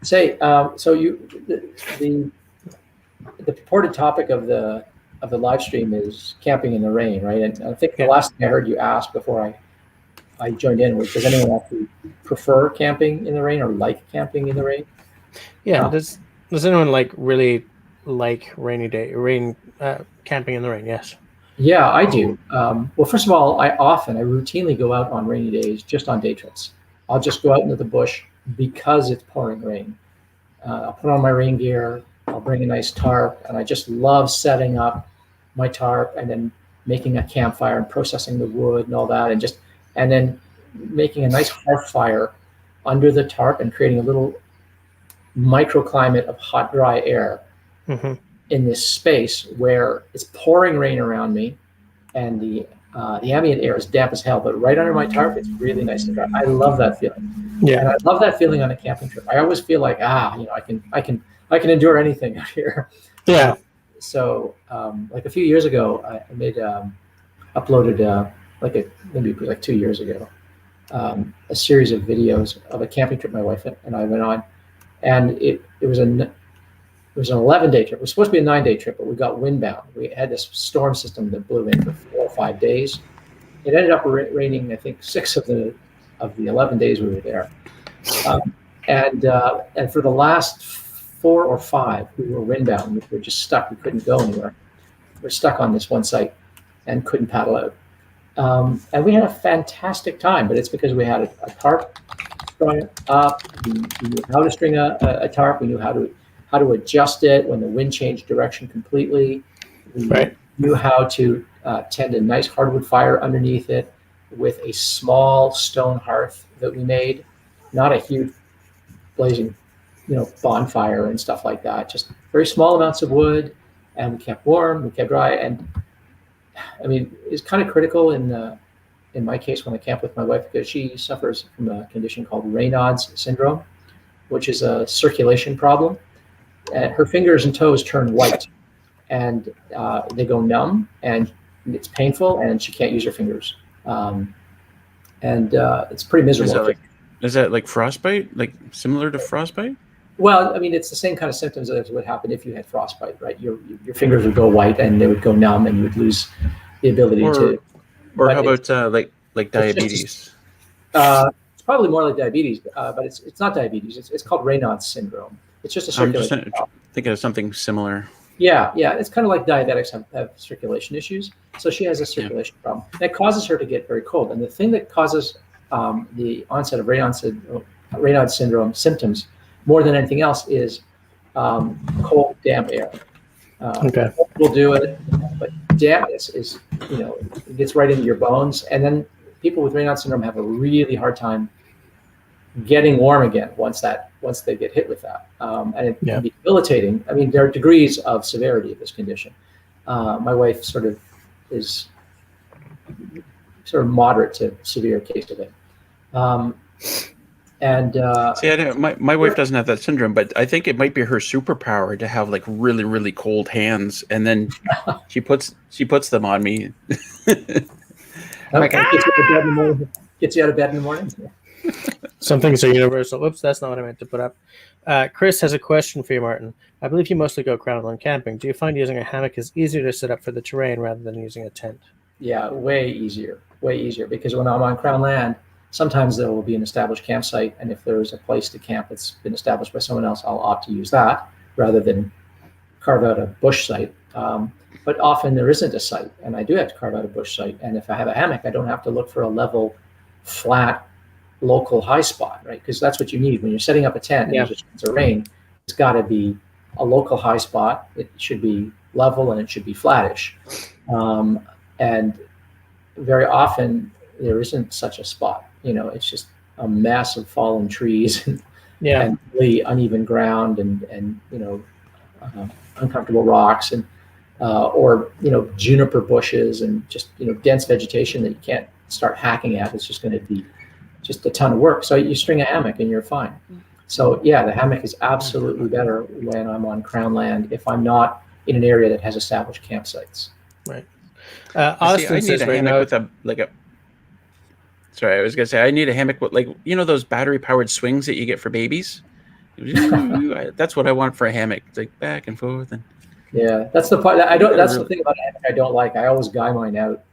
Say, so the purported topic of the live stream is camping in the rain, right? And I think the last thing I heard you ask before I joined in was, does anyone actually prefer camping in the rain or like camping in the rain? Yeah. Does anyone really like camping in the rain? Yes. Yeah, I do. Well, first of all, I routinely go out on rainy days just on day trips. I'll just go out into the bush because it's pouring rain. I'll put on my rain gear. I'll bring a nice tarp, and I just love setting up my tarp and then making a campfire and processing the wood and all that, and then making a nice hearth fire under the tarp and creating a little microclimate of hot, dry air in this space where it's pouring rain around me, and the ambient air is damp as hell. But right under my tarp, it's really nice and dry. I love that feeling. Yeah, and I love that feeling on a camping trip. I always feel like I can endure anything out here. Yeah. So like a few years ago, I made uploaded maybe 2 years ago, a series of videos of a camping trip my wife and I went on, and it was an 11-day trip. It was supposed to be a 9-day trip, but we got windbound. We had this storm system that blew in for 4 or 5 days. It ended up raining, I think, 6 of the 11 days we were there, and for the last 4 or 5, we were windbound. We were just stuck. We couldn't go anywhere. We're stuck on this one site and couldn't paddle out. And we had a fantastic time, but it's because we had a tarp strung up. We knew how to string a tarp. We knew how to adjust it when the wind changed direction completely. We knew how to tend a nice hardwood fire underneath it with a small stone hearth that we made, not a huge blazing bonfire and stuff like that, just very small amounts of wood, and we kept warm, we kept dry, and I mean, it's kind of critical in my case when I camp with my wife because she suffers from a condition called Raynaud's syndrome, which is a circulation problem. And her fingers and toes turn white, and they go numb, and it's painful, and she can't use her fingers, and it's pretty miserable. Is that like frostbite? Like similar to frostbite? Well, I mean, it's the same kind of symptoms as would happen if you had frostbite, right? Your fingers would go white, and they would go numb, and you would lose the ability to. Or how about like diabetes? It's probably more like diabetes, but it's not diabetes. It's called Raynaud's syndrome. It's just a circulation I'm just thinking of something similar. Yeah. It's kind of like diabetics have circulation issues. So she has a circulation problem. That causes her to get very cold. And the thing that causes the onset of Raynaud's syndrome symptoms more than anything else is cold, damp air. Will do it, but dampness is, it gets right into your bones. And then people with Raynaud's syndrome have a really hard time getting warm again once they get hit with that, and it can be debilitating. I mean, there are degrees of severity of this condition. My wife is moderate to severe case of it, and see, my wife doesn't have that syndrome, but I think it might be her superpower to have like really really cold hands, and then she puts them on me. Gets you out of bed in the morning. Some things are universal. Whoops, that's not what I meant to put up. Chris has a question for you, Martin. I believe you mostly go crown-land camping. Do you find using a hammock is easier to set up for the terrain rather than using a tent? Yeah, way easier. Because when I'm on crown land, sometimes there will be an established campsite, and if there's a place to camp that's been established by someone else, I'll opt to use that rather than carve out a bush site. But often there isn't a site, and I do have to carve out a bush site. And if I have a hammock, I don't have to look for a level, flat, local high spot, right? Because that's what you need when you're setting up a tent and there's a chance of rain. It's got to be a local high spot. It should be level and it should be flattish. And very often there isn't such a spot. It's just a mass of fallen trees and really uneven ground and uncomfortable rocks and or juniper bushes and just dense vegetation that you can't start hacking at. It's just going to be just a ton of work. So you string a hammock and you're fine. So the hammock is absolutely better when I'm on crown land if I'm not in an area that has established campsites. Right. Austin I need says a hammock with a sorry, I was gonna say I need a hammock with those battery powered swings that you get for babies. That's what I want for a hammock. It's like back and forth and that's the part that I don't. That's the thing about a hammock I don't like. I always guy mine out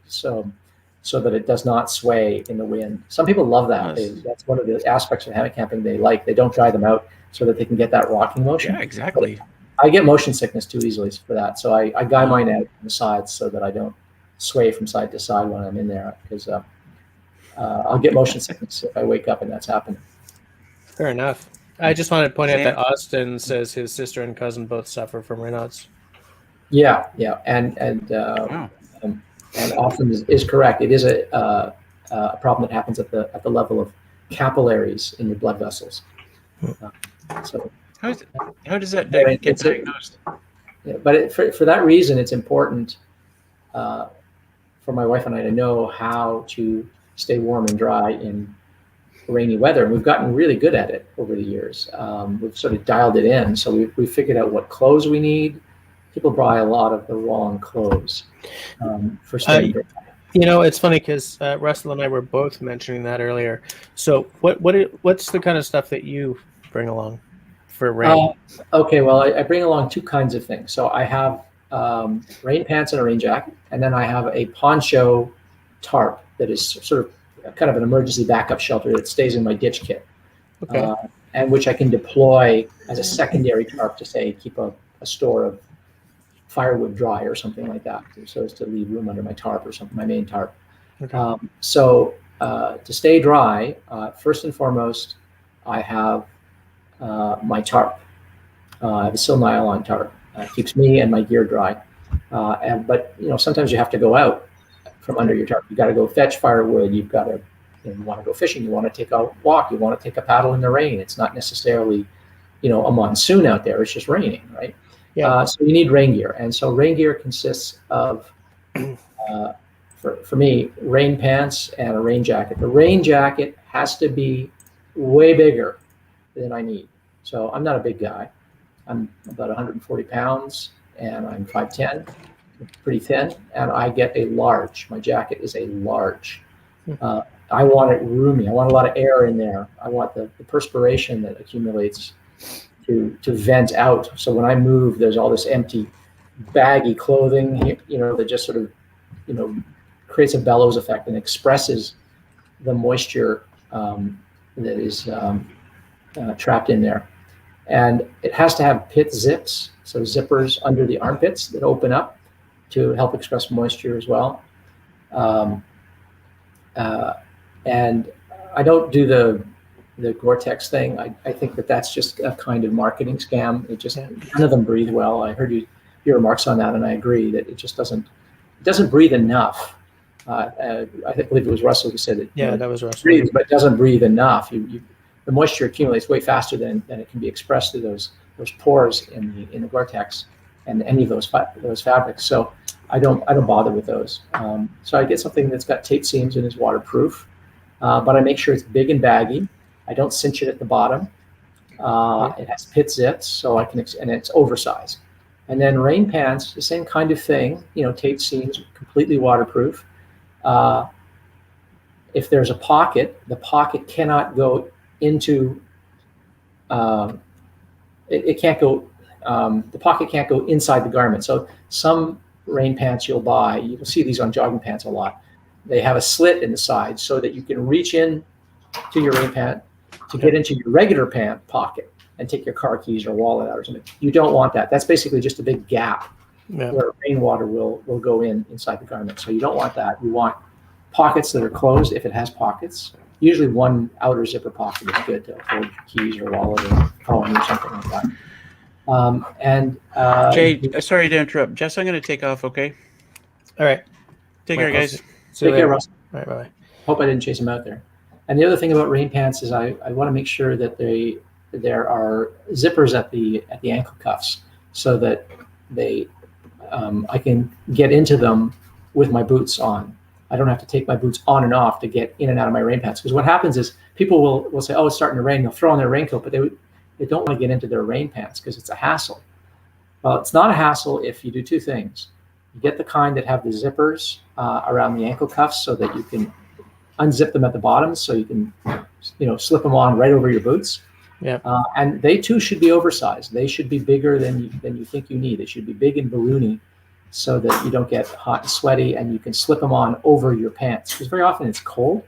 so that it does not sway in the wind. Some people love that. That's one of the aspects of hammock camping they like. They don't dry them out so that they can get that rocking motion. Yeah, exactly. But I get motion sickness too easily for that. So I guy mine out on the sides so that I don't sway from side to side when I'm in there because I'll get motion sickness if I wake up and that's happening. Fair enough. I just wanted to point out that Austin says his sister and cousin both suffer from Raynaud's. Yeah, and often is correct. It is a problem that happens at the level of capillaries in your blood vessels. So how does that get diagnosed? But for that reason, it's important for my wife and I to know how to stay warm and dry in rainy weather. And we've gotten really good at it over the years. We've sort of dialed it in. So we figured out what clothes we need. People buy a lot of the wrong clothes for staying dry. It's funny because Russell and I were both mentioning that earlier. So what's the kind of stuff that you bring along for rain? Okay, well, I bring along two kinds of things. So I have rain pants and a rain jacket, and then I have a poncho tarp that is sort of kind of an emergency backup shelter that stays in my ditch kit, and which I can deploy as a secondary tarp to say keep a store of firewood dry or something like that, so as to leave room under my tarp or something, my main tarp. So to stay dry, first and foremost, I have my tarp. I have a sil nylon tarp. Keeps me and my gear dry. But sometimes you have to go out from under your tarp. You got to go fetch firewood. You've got to, you want to go fishing. You want to take a walk. You want to take a paddle in the rain. It's not necessarily, a monsoon out there. It's just raining, right? Yeah. So you need rain gear, and so rain gear consists of, for me, rain pants and a rain jacket. The rain jacket has to be way bigger than I need. So I'm not a big guy. I'm about 140 pounds, and I'm 5'10", pretty thin, and I get a large. My jacket is a large. I want it roomy. I want a lot of air in there. I want the perspiration that accumulates to vent out. So when I move, there's all this empty, baggy clothing, that just sort of, creates a bellows effect and expresses the moisture that is trapped in there. And it has to have pit zips, so zippers under the armpits that open up to help express moisture as well. And I don't do the Gore-Tex thing. I think that's just a kind of marketing scam. None of them breathe well. I heard your remarks on that, and I agree that it just doesn't breathe enough. I believe it was Russell who said it. Yeah, that was Russell. Breathes, but it doesn't breathe enough. The moisture accumulates way faster than it can be expressed through those pores in the Gore-Tex and any of those fabrics. So I don't bother with those. So I get something that's got tape seams and is waterproof, but I make sure it's big and baggy. I don't cinch it at the bottom. It has pit zips, so and it's oversized. And then rain pants, the same kind of thing. Tape seams, completely waterproof. If there's a pocket, the pocket cannot go into. It can't go. The pocket can't go inside the garment. So some rain pants you'll buy, you can see these on jogging pants a lot. They have a slit in the side so that you can reach in to your rain pant to get into your regular pant pocket and take your car keys or wallet out or something. You don't want that. That's basically just a big gap where rainwater will go inside the garment. So you don't want that. You want pockets that are closed if it has pockets. Usually one outer zipper pocket is good to hold your keys or wallet or phone or something like that. Jay, sorry to interrupt. Jess, I'm going to take off, okay? All right. Take care, guys. Take care, Russell. All right, bye-bye. Hope I didn't chase him out there. And the other thing about rain pants is I want to make sure that there are zippers at the ankle cuffs so that I can get into them with my boots on. I don't have to take my boots on and off to get in and out of my rain pants. Because what happens is people will say, "Oh, it's starting to rain." They'll throw on their raincoat, but they don't want to get into their rain pants because it's a hassle. Well, it's not a hassle if you do two things. You get the kind that have the zippers around the ankle cuffs so that you can unzip them at the bottom, so you can, slip them on right over your boots. Yeah. And they too should be oversized. They should be bigger than you think you need. They should be big and balloony, so that you don't get hot and sweaty, and you can slip them on over your pants. Because very often it's cold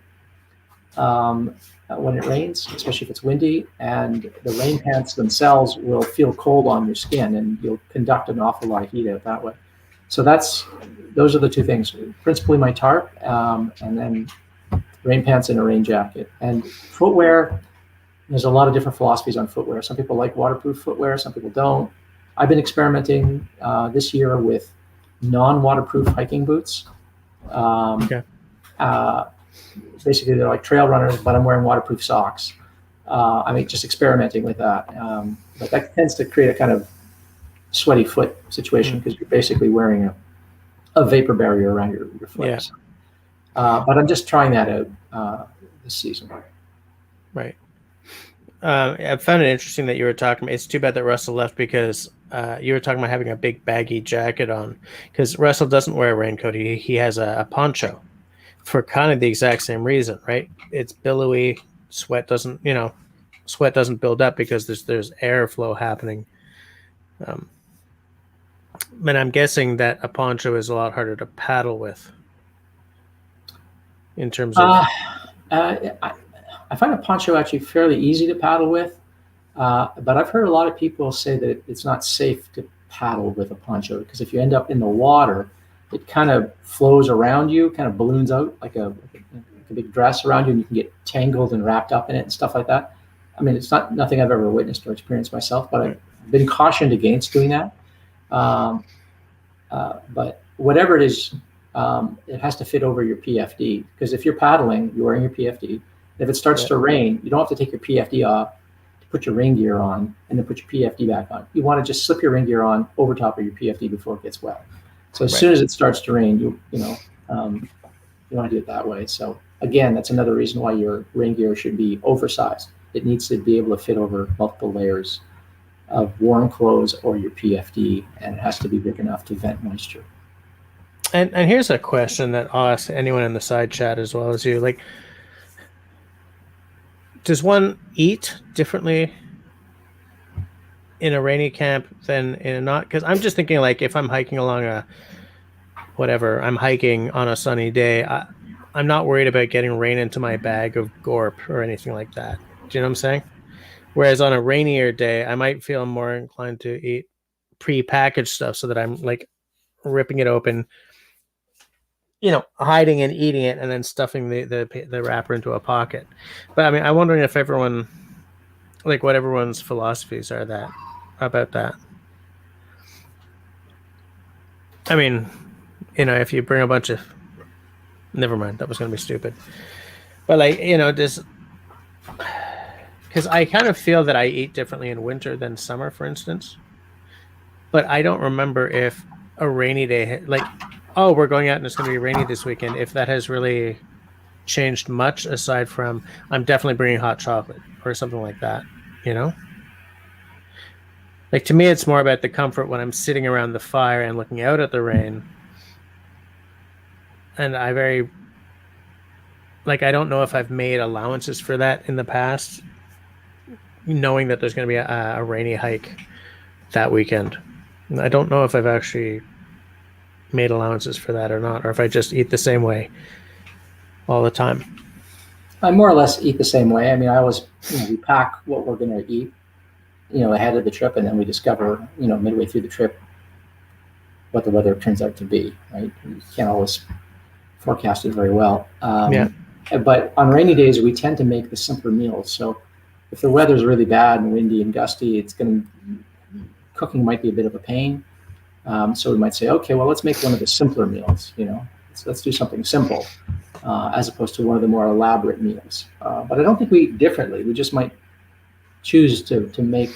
when it rains, especially if it's windy, and the rain pants themselves will feel cold on your skin, and you'll conduct an awful lot of heat out that way. So those are the two things, principally my tarp, and then rain pants and a rain jacket. And footwear, there's a lot of different philosophies on footwear. Some people like waterproof footwear, some people don't. I've been experimenting this year with non-waterproof hiking boots. Basically, they're like trail runners, but I'm wearing waterproof socks. Just experimenting with that. But that tends to create a kind of sweaty foot situation because you're basically wearing a vapor barrier around your foot. Yeah. But I'm just trying that out this season. Right. I found it interesting that you were talking. It's too bad that Russell left because you were talking about having a big baggy jacket on. Because Russell doesn't wear a raincoat. He has a poncho for kind of the exact same reason, right? It's billowy. Sweat doesn't build up because there's airflow happening. And I'm guessing that a poncho is a lot harder to paddle with. In terms of, I find a poncho actually fairly easy to paddle with, but I've heard a lot of people say that it's not safe to paddle with a poncho because if you end up in the water, it kind of flows around you, kind of balloons out like a big dress around you, and you can get tangled and wrapped up in it and stuff like that. I mean, it's not nothing I've ever witnessed or experienced myself, but I've been cautioned against doing that. But whatever it is, it has to fit over your PFD because if you're paddling, you're wearing your PFD. If it starts to rain, you don't have to take your PFD off to put your rain gear on and then put your PFD back on. You want to just slip your rain gear on over top of your PFD before it gets wet. So as soon as it starts to rain, you want to do it that way. So again, that's another reason why your rain gear should be oversized. It needs to be able to fit over multiple layers of warm clothes or your PFD, and it has to be big enough to vent moisture. And here's a question that I'll ask anyone in the side chat as well as you. Like, does one eat differently in a rainy camp than in a not? Because I'm just thinking, like, if I'm hiking along I'm hiking on a sunny day, I'm not worried about getting rain into my bag of gorp or anything like that. Do you know what I'm saying? Whereas on a rainier day, I might feel more inclined to eat pre-packaged stuff so that I'm like ripping it open, hiding and eating it and then stuffing the wrapper into a pocket. But I mean, I'm wondering if everyone, like, what everyone's philosophies are about that. I mean, if you bring a bunch of, never mind, that was going to be stupid. But like, this, because I kind of feel that I eat differently in winter than summer, for instance. But I don't remember if a rainy day, like, oh, we're going out and it's going to be rainy this weekend, if that has really changed much aside from I'm definitely bringing hot chocolate or something like that, Like, to me, it's more about the comfort when I'm sitting around the fire and looking out at the rain. And I don't know if I've made allowances for that in the past, knowing that there's going to be a rainy hike that weekend. I don't know if I've actually made allowances for that or not, or if I just eat the same way all the time. I more or less eat the same way. I mean, I always, we pack what we're going to eat, ahead of the trip, and then we discover, midway through the trip what the weather turns out to be, right? You can't always forecast it very well. But on rainy days, we tend to make the simpler meals. So if the weather's really bad and windy and gusty, cooking might be a bit of a pain. So we might say, okay, well, let's make one of the simpler meals, let's do something simple, as opposed to one of the more elaborate meals. But I don't think we eat differently. We just might choose to make,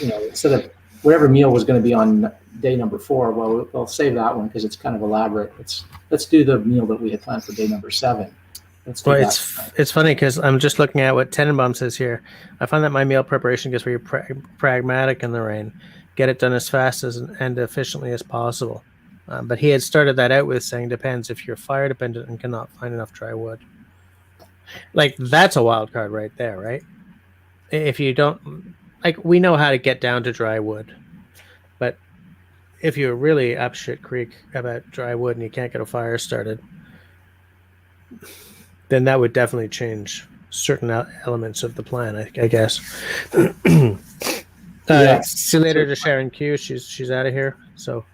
instead of whatever meal was going to be on day number 4, well, we'll save that one because it's kind of elaborate. Let's do the meal that we had planned for day number 7. Well, it's funny because I'm just looking at what Tenenbaum says here. I find that my meal preparation gets very pragmatic in the rain. Get it done as fast and efficiently as possible. But he had started that out with saying, depends if you're fire dependent and cannot find enough dry wood. Like, that's a wild card right there, right? If you don't, like, we know how to get down to dry wood, but if you're really up shit creek about dry wood and you can't get a fire started, then that would definitely change certain elements of the plan, I guess. See you later to Sharon Q. She's out of here. So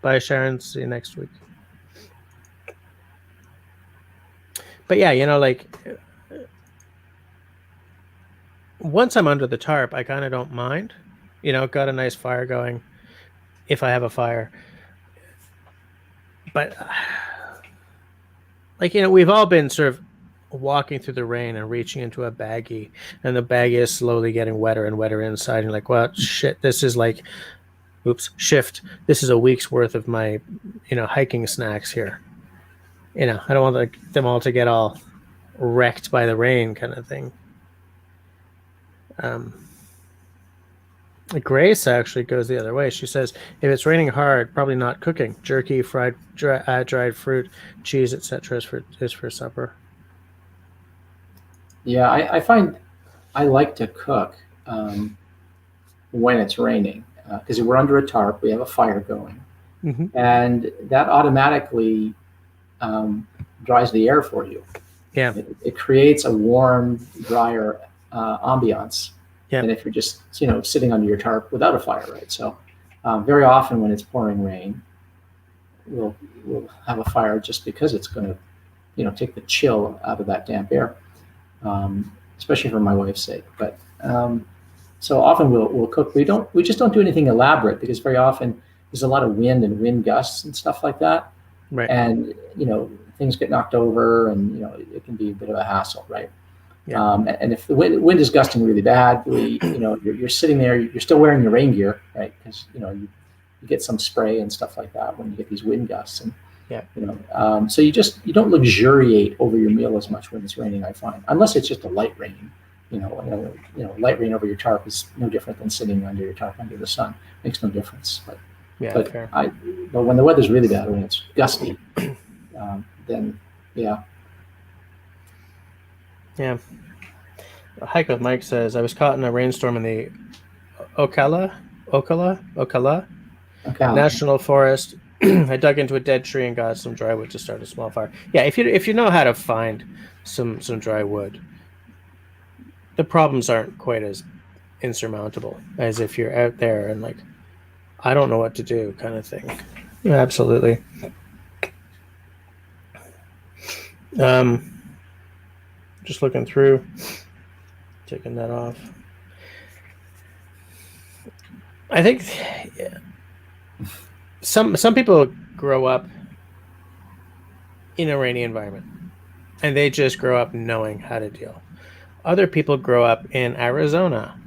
bye, Sharon. See you next week. But yeah, like, once I'm under the tarp, I kind of don't mind. Got a nice fire going if I have a fire. But like, we've all been sort of walking through the rain and reaching into a baggie, and the baggie is slowly getting wetter and wetter inside, and you're like, well, shit, this is like, this is a week's worth of my hiking snacks here. I don't want them all to get all wrecked by the rain, kind of thing. Grace actually goes the other way. She says, if it's raining hard, probably not cooking. Jerky, fried dried fruit, cheese, etc. is for supper. Yeah, I find I like to cook when it's raining because we're under a tarp, we have a fire going, and that automatically dries the air for you. Yeah, it creates a warm, drier ambiance than if you're just sitting under your tarp without a fire, right? So very often when it's pouring rain, we'll have a fire just because it's going to take the chill out of that damp air. Especially for my wife's sake. But so often we'll cook. We just don't do anything elaborate because very often there's a lot of wind and wind gusts and stuff like that. Right. And things get knocked over, and it can be a bit of a hassle, right? Yeah. And if the wind is gusting really bad, you're sitting there, you're still wearing your rain gear, right? Because you get some spray and stuff like that when you get these wind gusts, and Yeah. so you don't luxuriate over your meal as much when it's raining. I find, unless it's just a light rain, light rain over your tarp is no different than sitting under your tarp under the sun. Makes no difference. But fair. but when the weather's really bad, when it's gusty, then yeah. Yeah. Hike with Mike says, I was caught in a rainstorm in the Ocala Okay. National Forest. I dug into a dead tree and got some dry wood to start a small fire. Yeah, if you know how to find some dry wood, the problems aren't quite as insurmountable as if you're out there and like, I don't know what to do kind of thing. Yeah, absolutely. Just looking through, taking that off. I think some people grow up in a rainy environment and they just grow up knowing how to deal. Other people grow up in Arizona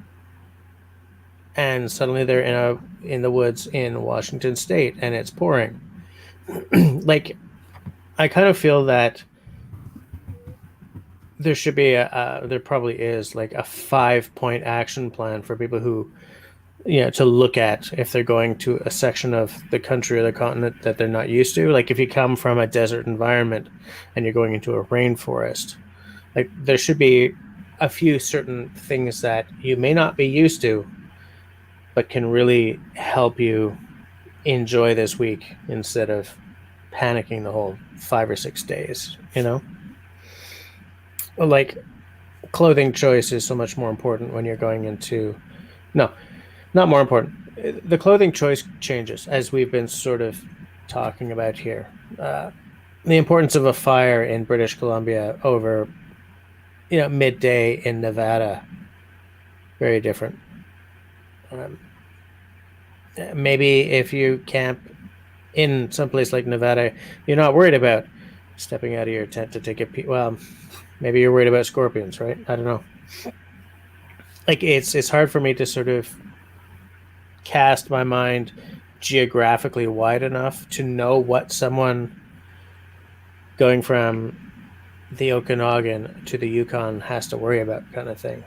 and suddenly they're in the woods in Washington State and it's pouring. Like, I kind of feel that there should be there probably is like a 5-point action plan for people who, to look at if they're going to a section of the country or the continent that they're not used to. Like if you come from a desert environment and you're going into a rainforest, like there should be a few certain things that you may not be used to, but can really help you enjoy this week instead of panicking the whole 5 or 6 days, Like clothing choice is so much more important when you're going into, no, not more important. The clothing choice changes as we've been sort of talking about here. The importance of a fire in British Columbia over, midday in Nevada, very different. Maybe if you camp in someplace like Nevada, you're not worried about stepping out of your tent to take a pee. Well, maybe you're worried about scorpions, right? I don't know. Like it's hard for me to sort of cast my mind geographically wide enough to know what someone going from the Okanagan to the Yukon has to worry about, kind of thing.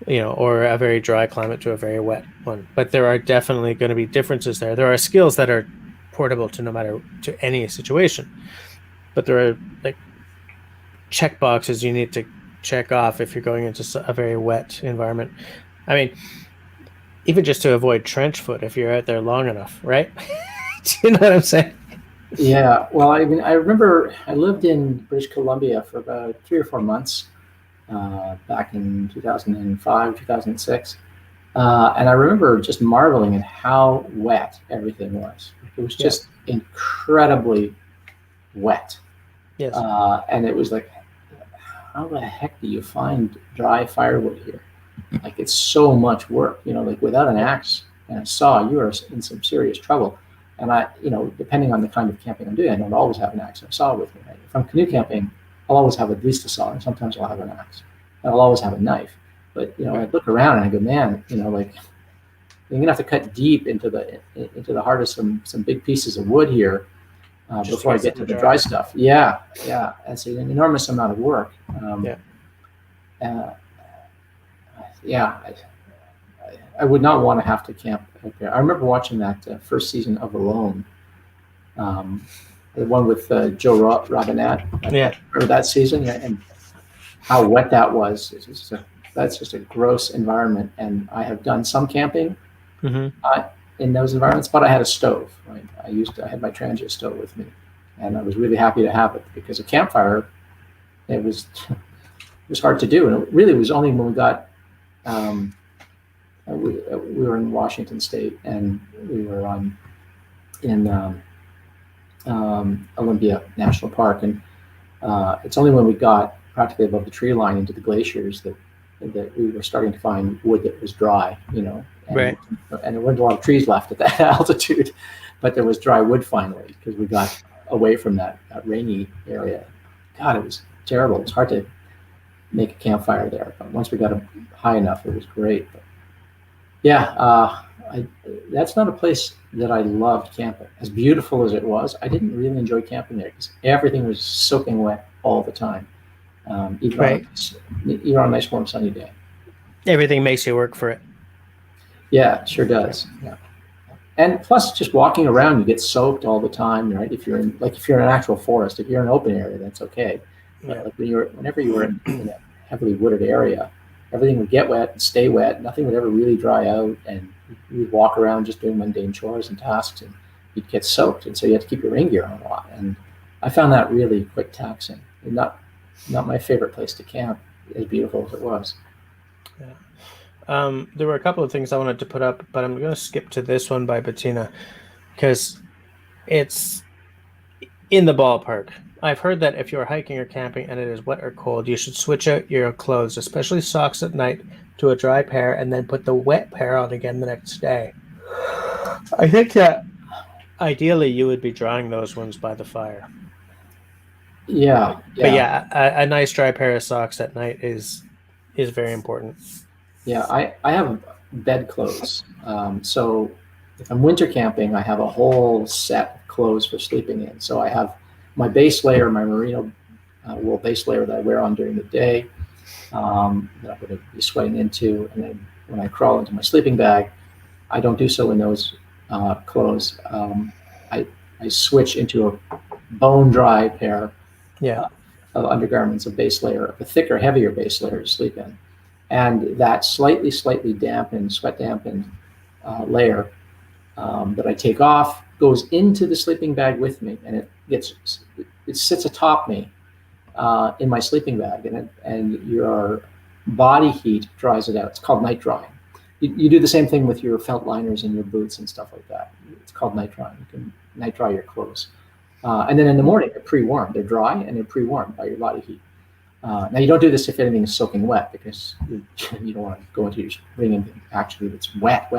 Or a very dry climate to a very wet one. But there are definitely going to be differences there. There are skills that are portable to any situation. But there are like check boxes you need to check off if you're going into a very wet environment. I mean, even just to avoid trench foot if you're out there long enough, right? Do you know what I'm saying? Yeah. Well, I mean, I remember I lived in British Columbia for about 3 or 4 months back in 2005, 2006. And I remember just marveling at how wet everything was. It was just incredibly wet. Yes. And it was like, how the heck do you find dry firewood here? Like, it's so much work, like without an axe and a saw, you are in some serious trouble. And I, depending on the kind of camping I'm doing, I don't always have an axe and a saw with me. Right? If I'm canoe camping, I'll always have at least a saw, and sometimes I'll have an axe. And I'll always have a knife. But, I look around and I go, man, like, you're gonna have to cut deep into the heart of some big pieces of wood here before I get to the dry stuff. Yeah. It's an enormous amount of work. I would not want to have to camp out there. I remember watching that first season of Alone, the one with Joe Robinette. Remember that season? And how wet that was. That's just a gross environment. And I have done some camping in those environments, but I had a stove. Right? I had my transient stove with me, and I was really happy to have it because a campfire, it was hard to do, and it really was only when we got. We were in Washington State, and we were in Olympia National Park, and it's only when we got practically above the tree line into the glaciers that we were starting to find wood that was dry, and, right. And there weren't a lot of trees left at that altitude, but there was dry wood finally because we got away from that rainy area. God, it was terrible. It was hard to make a campfire there. But once we got up high enough, it was great. But yeah, that's not a place that I loved camping. As beautiful as it was, I didn't really enjoy camping there because everything was soaking wet all the time, even, Right. even on a nice warm sunny day. Everything makes you work for it. Yeah, it sure does. Yeah. And plus, just walking around, you get soaked all the time, right? If you're in an actual forest, if you're in an open area, that's okay. But Yeah. like whenever you were in a heavily wooded area, everything would get wet and stay wet. Nothing would ever really dry out, and you'd walk around just doing mundane chores and tasks, and you'd get soaked. And so you had to keep your rain gear on a lot. And I found that really quite taxing. And not my favorite place to camp, as beautiful as it was. There were a couple of things I wanted to put up, but I'm going to skip to this one by Bettina because it's in the ballpark. I've heard that if you're hiking or camping and it is wet or cold, you should switch out your clothes, especially socks at night, to a dry pair and then put the wet pair on again the next day. I think that ideally you would be drying those ones by the fire. Yeah. But yeah, a nice dry pair of socks at night is very important. Yeah, I have bed clothes. So if I'm winter camping, I have a whole set of clothes for sleeping in. So I have my base layer, my merino wool base layer that I wear on during the day, that I'm going to be sweating into. And then when I crawl into my sleeping bag, I don't do so in those clothes. I switch into a bone dry pair of undergarments, a base layer, a thicker, heavier base layer to sleep in. And that slightly dampened, sweat dampened layer that I take off goes into the sleeping bag with me, and it sits atop me in my sleeping bag, and your body heat dries it out. It's called night drying. You do the same thing with your felt liners and your boots and stuff like that. It's called night drying. You can night dry your clothes, and then in the morning they're pre-warmed. They're dry and they're pre-warmed by your body heat. Now you don't do this if anything is soaking wet because you don't want to go into bring anything actually that's wet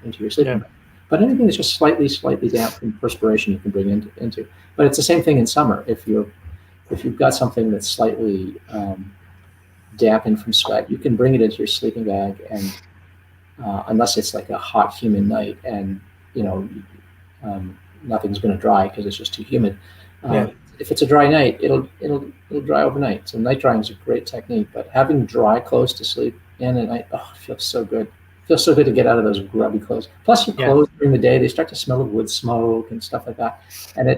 into your sleeping bag. But anything that's just slightly damp from perspiration you can bring into. But it's the same thing in summer. If you've got something that's slightly dampened from sweat, you can bring it into your sleeping bag, and unless it's like a hot, humid night, and nothing's going to dry because it's just too humid. If it's a dry night, it'll dry overnight. So night drying is a great technique, but having dry clothes to sleep in at night, it feels so good. It feels so good to get out of those grubby clothes. Plus, your clothes during the day, they start to smell of wood smoke and stuff like that, and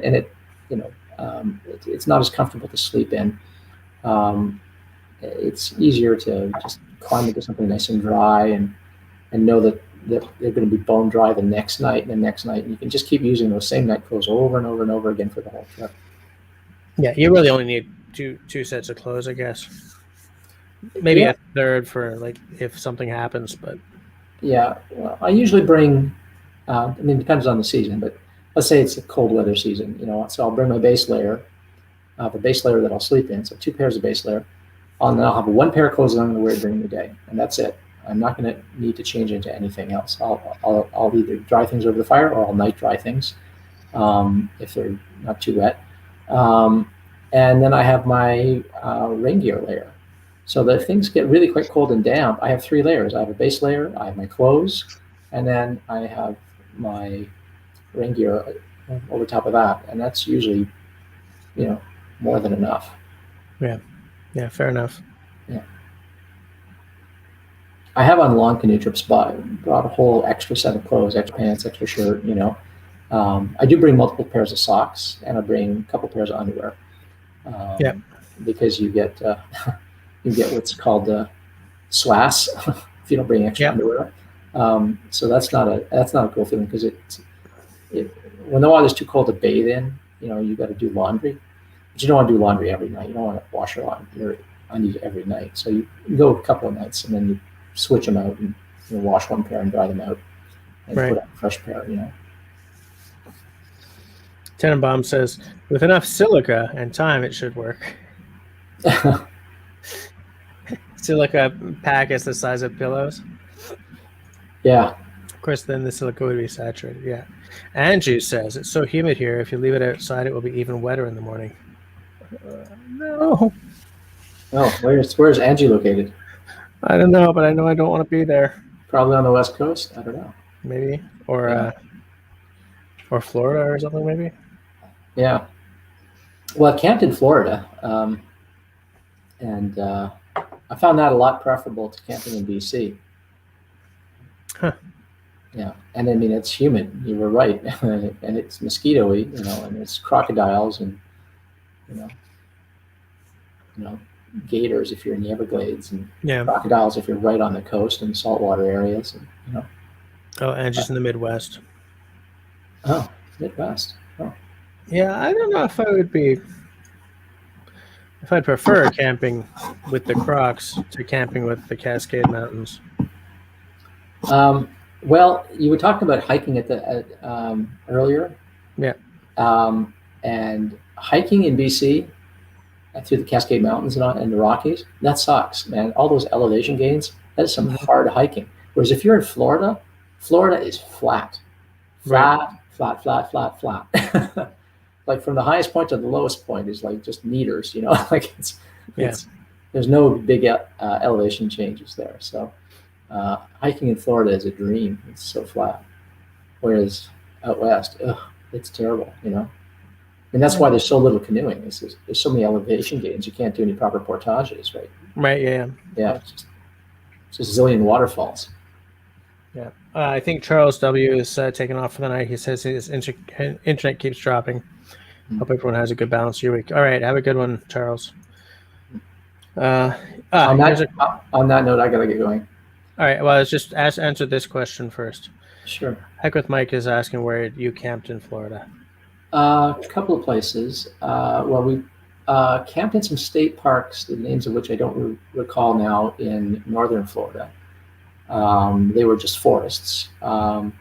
it's not as comfortable to sleep in. It's easier to just climb into something nice and dry and know that they're going to be bone dry the next night and the next night, and you can just keep using those same night clothes over and over and over again for the whole trip. Yeah, you really only need two sets of clothes, I guess. Maybe a third for like if something happens, but well, I usually bring. It depends on the season, but let's say it's a cold weather season, so I'll bring my base layer, the base layer that I'll sleep in. So 2 pairs of base layer, and then I'll have 1 pair of clothes that I'm going to wear during the day, and that's it. I'm not going to need to change into anything else. I'll either dry things over the fire or I'll night dry things if they're not too wet. And then I have my rain gear layer. So that if things get really quite cold and damp, I have 3 layers. I have a base layer, I have my clothes, and then I have my rain gear over top of that. And that's usually, more than enough. Yeah, fair enough. Yeah. I have on long canoe trips brought a whole extra set of clothes, extra pants, extra shirt, I do bring multiple pairs of socks, and I bring a couple pairs of underwear. Because you get what's called SWAS if you don't bring extra underwear. So that's not a cool feeling because when the water's too cold to bathe in, you got to do laundry, but you don't want to do laundry every night. You don't want to wash your undies every night. So you go a couple of nights and then you switch them out and wash 1 pair and dry them out and put on a fresh pair. Tenenbaum says, with enough silica and time, it should work. Silica packets the size of pillows. Yeah. Of course, then the silica would be saturated. Yeah. Andrew says, it's so humid here. If you leave it outside, it will be even wetter in the morning. No. Oh, where's Angie located? I don't know, but I know I don't want to be there. Probably on the West Coast. I don't know. Maybe Yeah. or Florida or something. Maybe. Yeah. Well, I camped in Florida, and I found that a lot preferable to camping in BC. Huh. Yeah, and I mean it's humid. You were right, and it's mosquito-y, and it's crocodiles and you know, you know, gators if you're in the Everglades, and Yeah. crocodiles if you're right on the coast and saltwater areas, and. Oh, and just in the Midwest. Oh, Midwest. Oh, Yeah, I don't know if I would be. If I'd prefer camping with the Crocs to camping with the Cascade Mountains. well, you were talking about hiking earlier. Yeah. And hiking in BC through the Cascade Mountains and the Rockies, that sucks, man. All those elevation gains, that is some hard hiking. Whereas if you're in Florida, Florida is flat, Right. flat. Like from the highest point to the lowest point is like just meters, like it's there's no big elevation changes there. So hiking in Florida is a dream. It's so flat. Whereas out west, it's terrible, And that's why there's so little canoeing. There's so many elevation gains. You can't do any proper portages, right? Right. Yeah. Yeah, it's just a zillion waterfalls. Yeah. I think Charles W. is taking off for the night. He says his internet keeps dropping. Hope everyone has a good balance of your week. All right. Have a good one, Charles. On that note, I got to get going. All right. Well, let's just answer this question first. Sure. Heck with Mike is asking where you camped in Florida. A couple of places. Well, we camped in some state parks, the names of which I don't recall now, in northern Florida. They were just forests, but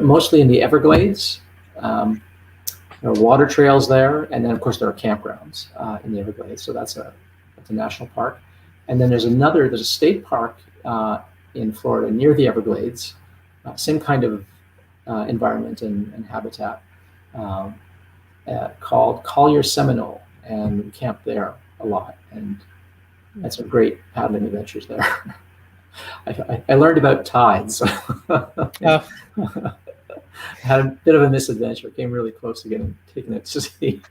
mostly in the Everglades. There are water trails there, and then of course there are campgrounds in the Everglades. So that's a national park. And then there's a state park in Florida near the Everglades, same kind of environment and habitat, called Collier Seminole, and we camped there a lot, and had some great paddling adventures there. I learned about tides. I had a bit of a misadventure. Came really close to taken at sea.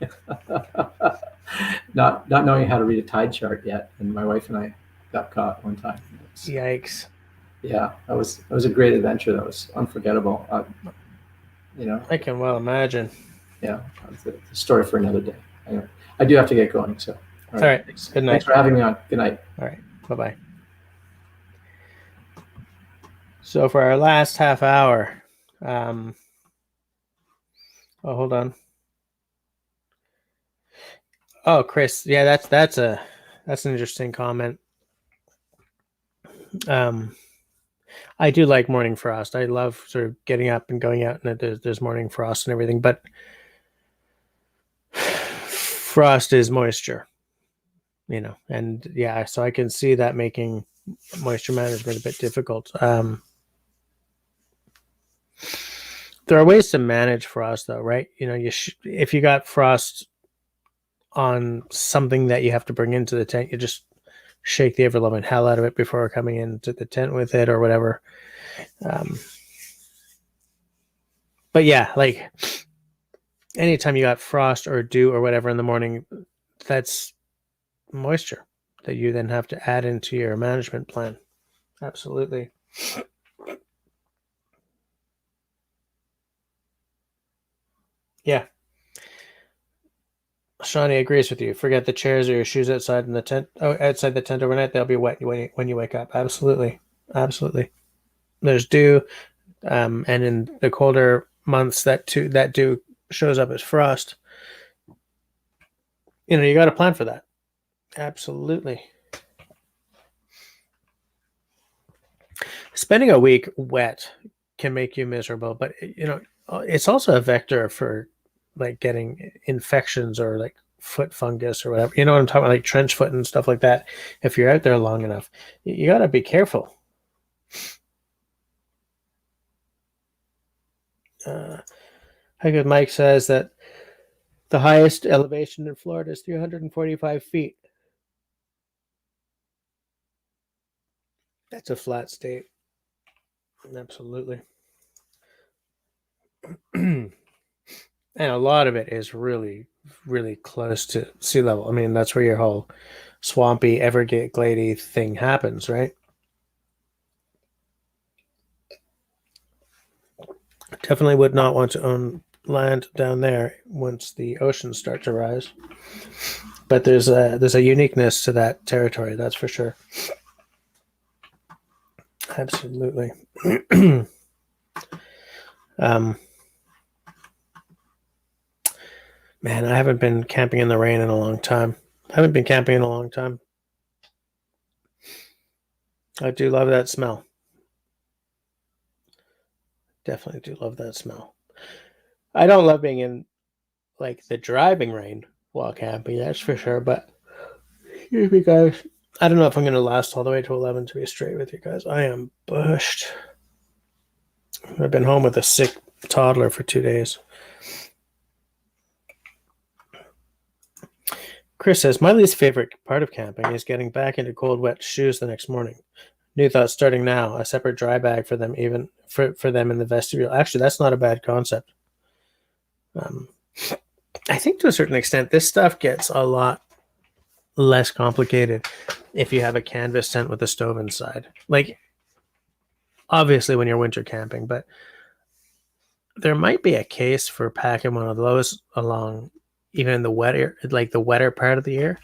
not knowing how to read a tide chart yet, and my wife and I got caught one time. Yikes! Yeah, that was a great adventure. That was unforgettable. I can well imagine. Yeah, it's a story for another day. Anyway, I do have to get going. So, all right. Good night. Thanks for having me on. Good night. All right. Bye-bye. So for our last half hour, hold on. Oh, Chris, yeah, that's an interesting comment. I do like morning frost. I love sort of getting up and going out, and there's morning frost and everything. But frost is moisture, and yeah, so I can see that making moisture management a bit difficult. There are ways to manage frost, though, right? If you got frost on something that you have to bring into the tent, you just shake the ever-loving hell out of it before coming into the tent with it or whatever. But yeah, like anytime you got frost or dew or whatever in the morning, that's moisture that you then have to add into your management plan. Absolutely. Yeah. Shawnee agrees with you. Forget the chairs or your shoes outside in the tent. Oh, outside the tent overnight, they'll be wet when you wake up. Absolutely. There's dew, and in the colder months, that dew shows up as frost. You got to plan for that. Absolutely. Spending a week wet can make you miserable, but it's also a vector for like getting infections or like foot fungus or whatever. You know what I'm talking about, like trench foot and stuff like that. If you're out there long enough, you got to be careful. How good Mike says that The highest elevation in Florida is 345 feet. That's a flat state. Absolutely. And a lot of it is really, really close to sea level. I mean, that's where your whole swampy, Everglades thing happens, right? Definitely would not want to own land down there once the oceans start to rise. But there's a uniqueness to that territory, that's for sure. Absolutely. Man, I haven't been camping in the rain in a long time. I do love that smell. Definitely do love that smell. I don't love being in like the driving rain while camping, that's for sure. But excuse me, guys. I don't know if I'm going to last all the way to 11, to be straight with you guys. I am bushed. I've been home with a sick toddler for 2 days. Chris says, my least favorite part of camping is getting back into cold, wet shoes the next morning. New thought starting now, a separate dry bag for them, even for them in the vestibule. Actually, that's not a bad concept. I think to a certain extent, this stuff gets a lot less complicated if you have a canvas tent with a stove inside. Like, obviously when you're winter camping, but there might be a case for packing one of those along even in the wetter, like the wetter part of the year.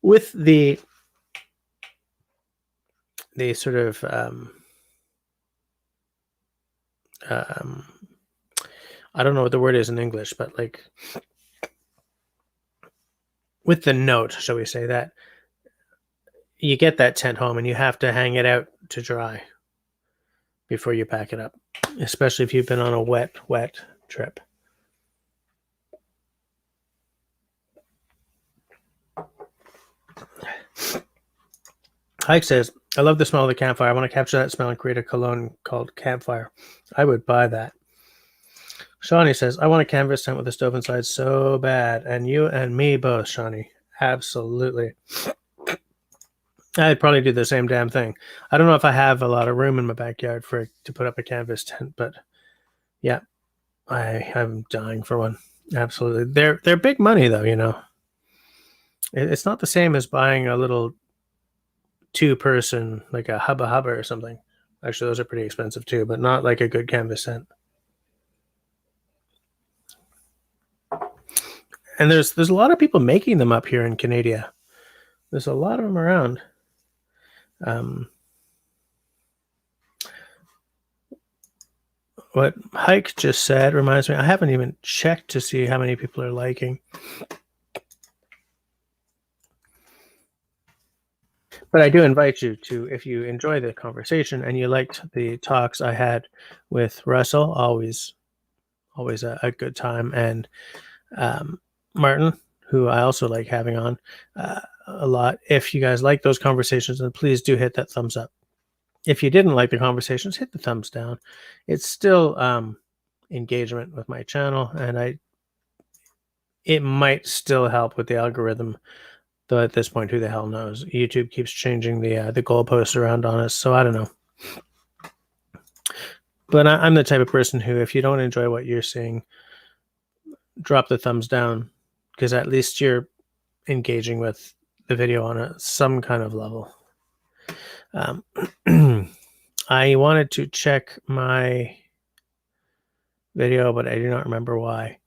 With the sort of I don't know what the word is in English, but like with the note, shall we say, that you get that tent home and you have to hang it out to dry before you pack it up, especially if you've been on a wet trip. Hike says, I love the smell of the campfire. I want to capture that smell and create a cologne called Campfire. I would buy that. Shawnee says, I want a canvas tent with a stove inside so bad. And you and me both, Shawnee. Absolutely. I'd probably do the same damn thing. I don't know if I have a lot of room in my backyard to put up a canvas tent, but yeah, I'm dying for one. Absolutely. They're big money though, you know. It's not the same as buying a little 2-person, like a Hubba Hubba or something. Actually, those are pretty expensive too, but not like a good canvas tent. And there's a lot of people making them up here in Canada. There's a lot of them around. What Hike just said reminds me, I haven't even checked to see how many people are liking. But I do invite you to, if you enjoy the conversation and you liked the talks I had with Russell, always a good time. And Martin, who I also like having on a lot. If you guys like those conversations, then please do hit that thumbs up. If you didn't like the conversations, hit the thumbs down. It's still engagement with my channel, and it might still help with the algorithm. Though at this point, who the hell knows? YouTube keeps changing the goalposts around on us, so I don't know. But I'm the type of person who, if you don't enjoy what you're seeing, drop the thumbs down, because at least you're engaging with the video on some kind of level. I wanted to check my video, but I do not remember why.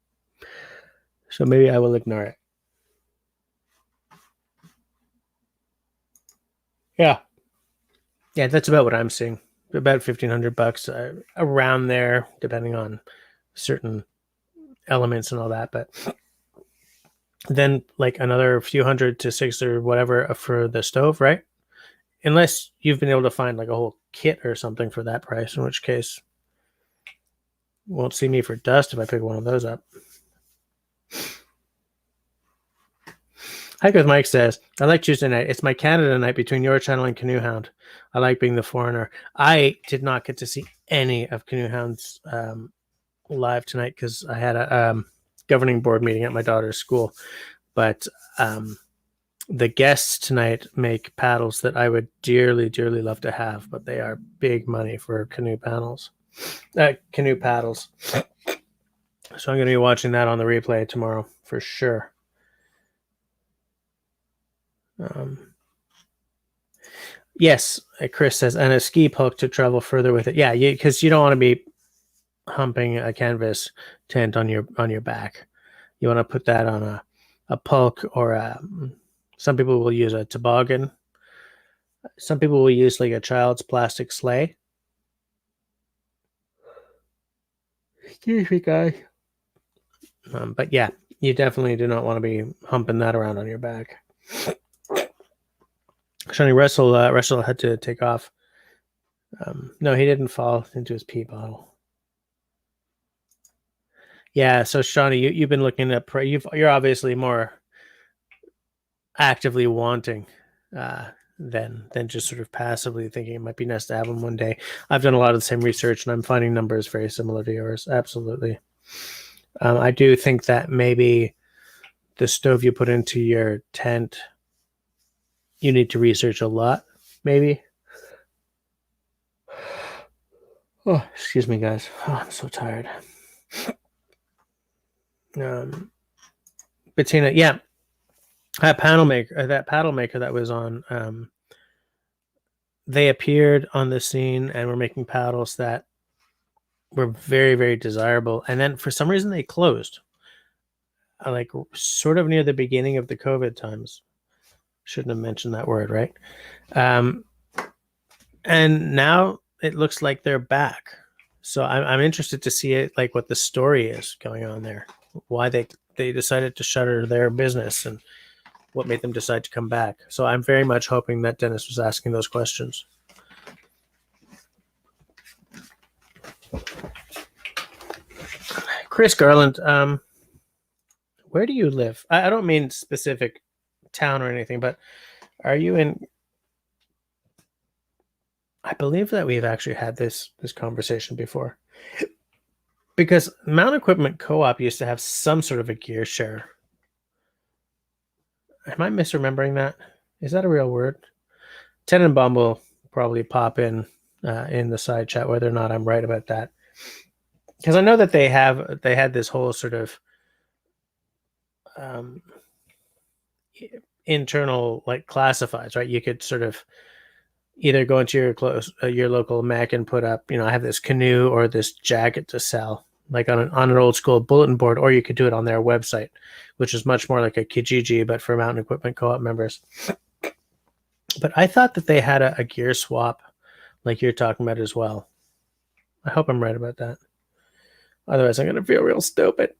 So maybe I will ignore it. Yeah, that's about what I'm seeing. About $1,500 around there, depending on certain elements and all that. But then like another few hundred to $600 or whatever for the stove, right? Unless you've been able to find like a whole kit or something for that price, in which case won't see me for dust if I pick one of those up. Hike with Mike says, I like Tuesday night. It's my Canada night between your channel and Canoe Hound. I like being the foreigner. I did not get to see any of Canoe Hound's live tonight because I had a governing board meeting at my daughter's school. But the guests tonight make paddles that I would dearly, dearly love to have, but they are big money for canoe paddles. So I'm going to be watching that on the replay tomorrow for sure. Yes, Chris says, and a ski poke to travel further with it. Yeah, because you don't want to be humping a canvas tent on your back. You want to put that on a pulk or some people will use a toboggan. Some people will use like a child's plastic sleigh. Excuse me, guys. But yeah, you definitely do not want to be humping that around on your back. Shawnee Russell had to take off. No, he didn't fall into his pee bottle. Yeah, so Shawnee, you've been looking at you're obviously more actively wanting than just sort of passively thinking it might be nice to have them one day. I've done a lot of the same research, and I'm finding numbers very similar to yours. Absolutely. I do think that maybe the stove you put into your tent, you need to research a lot, maybe. Oh, excuse me, guys. Oh, I'm so tired. Bettina, yeah, that paddle maker that was on, they appeared on the scene and were making paddles that were very, very desirable. And then for some reason they closed, like sort of near the beginning of the COVID times. Shouldn't have mentioned that word, right? And now it looks like they're back. So I'm interested to see it, like what the story is going on there, why they decided to shutter their business and what made them decide to come back. So I'm very much hoping that Dennis was asking those questions. Chris Garland, where do you live? I don't mean specific town or anything, but are you in? I believe that we've actually had this conversation before, because Mount Equipment Co-op used to have some sort of a gear share. Am I misremembering that? Is that a real word? Tenenbaum will probably pop in the side chat whether or not I'm right about that, because I know that they had this whole sort of internal like classifieds, right? You could sort of either go into your local Mac and put up, I have this canoe or this jacket to sell, like on an old school bulletin board, or you could do it on their website, which is much more like a Kijiji, but for Mountain Equipment Co-op members. But I thought that they had a gear swap like you're talking about as well. I hope I'm right about that. Otherwise, I'm going to feel real stupid.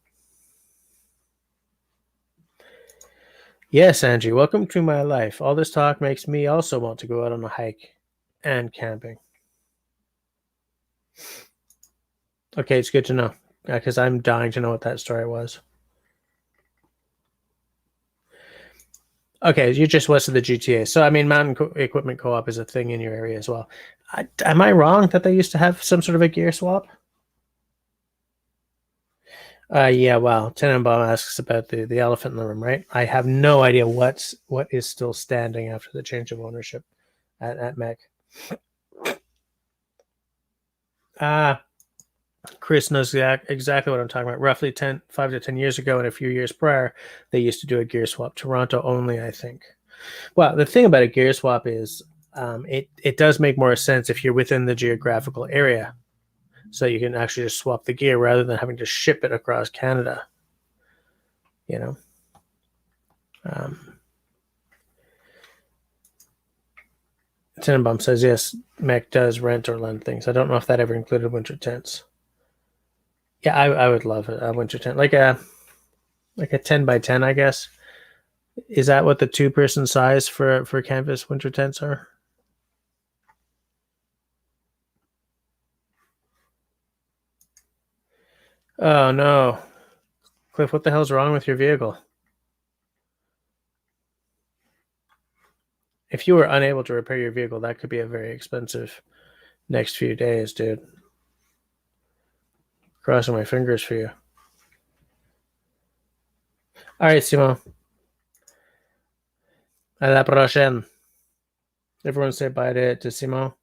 Yes, Angie, welcome to my life. All this talk makes me also want to go out on a hike and camping. Okay, it's good to know, because I'm dying to know what that story was. Okay, you're just west of the GTA. So, I mean, Mountain Equipment Co-op is a thing in your area as well. Am I wrong that they used to have some sort of a gear swap? Yeah, well, Tenenbaum asks about the elephant in the room, right? I have no idea what is still standing after the change of ownership at MEC. Chris knows exactly what I'm talking about. Roughly 5 to 10 years ago and a few years prior, they used to do a gear swap. Toronto only, I think. Well, the thing about a gear swap is it does make more sense if you're within the geographical area. So you can actually just swap the gear rather than having to ship it across Canada. Tenenbaum says, yes, MEC does rent or lend things. I don't know if that ever included winter tents. Yeah, I would love a winter tent. Like a 10 by 10, I guess. Is that what the 2-person size for canvas winter tents are? Oh, no. Cliff, what the hell's wrong with your vehicle? If you were unable to repair your vehicle, that could be a very expensive next few days, dude. Crossing my fingers for you. All right, Simon. À la prochaine. Everyone say bye to Simon.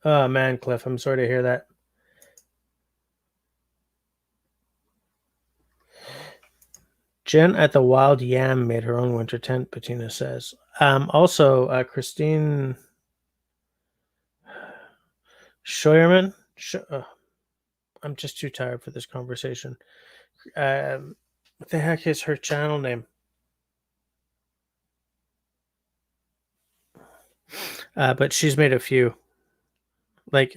Oh, man, Cliff, I'm sorry to hear that. Jen at the Wild Yam made her own winter tent, Bettina says. Also, Christine Scheuerman. I'm just too tired for this conversation. What the heck is her channel name? But she's made a few. And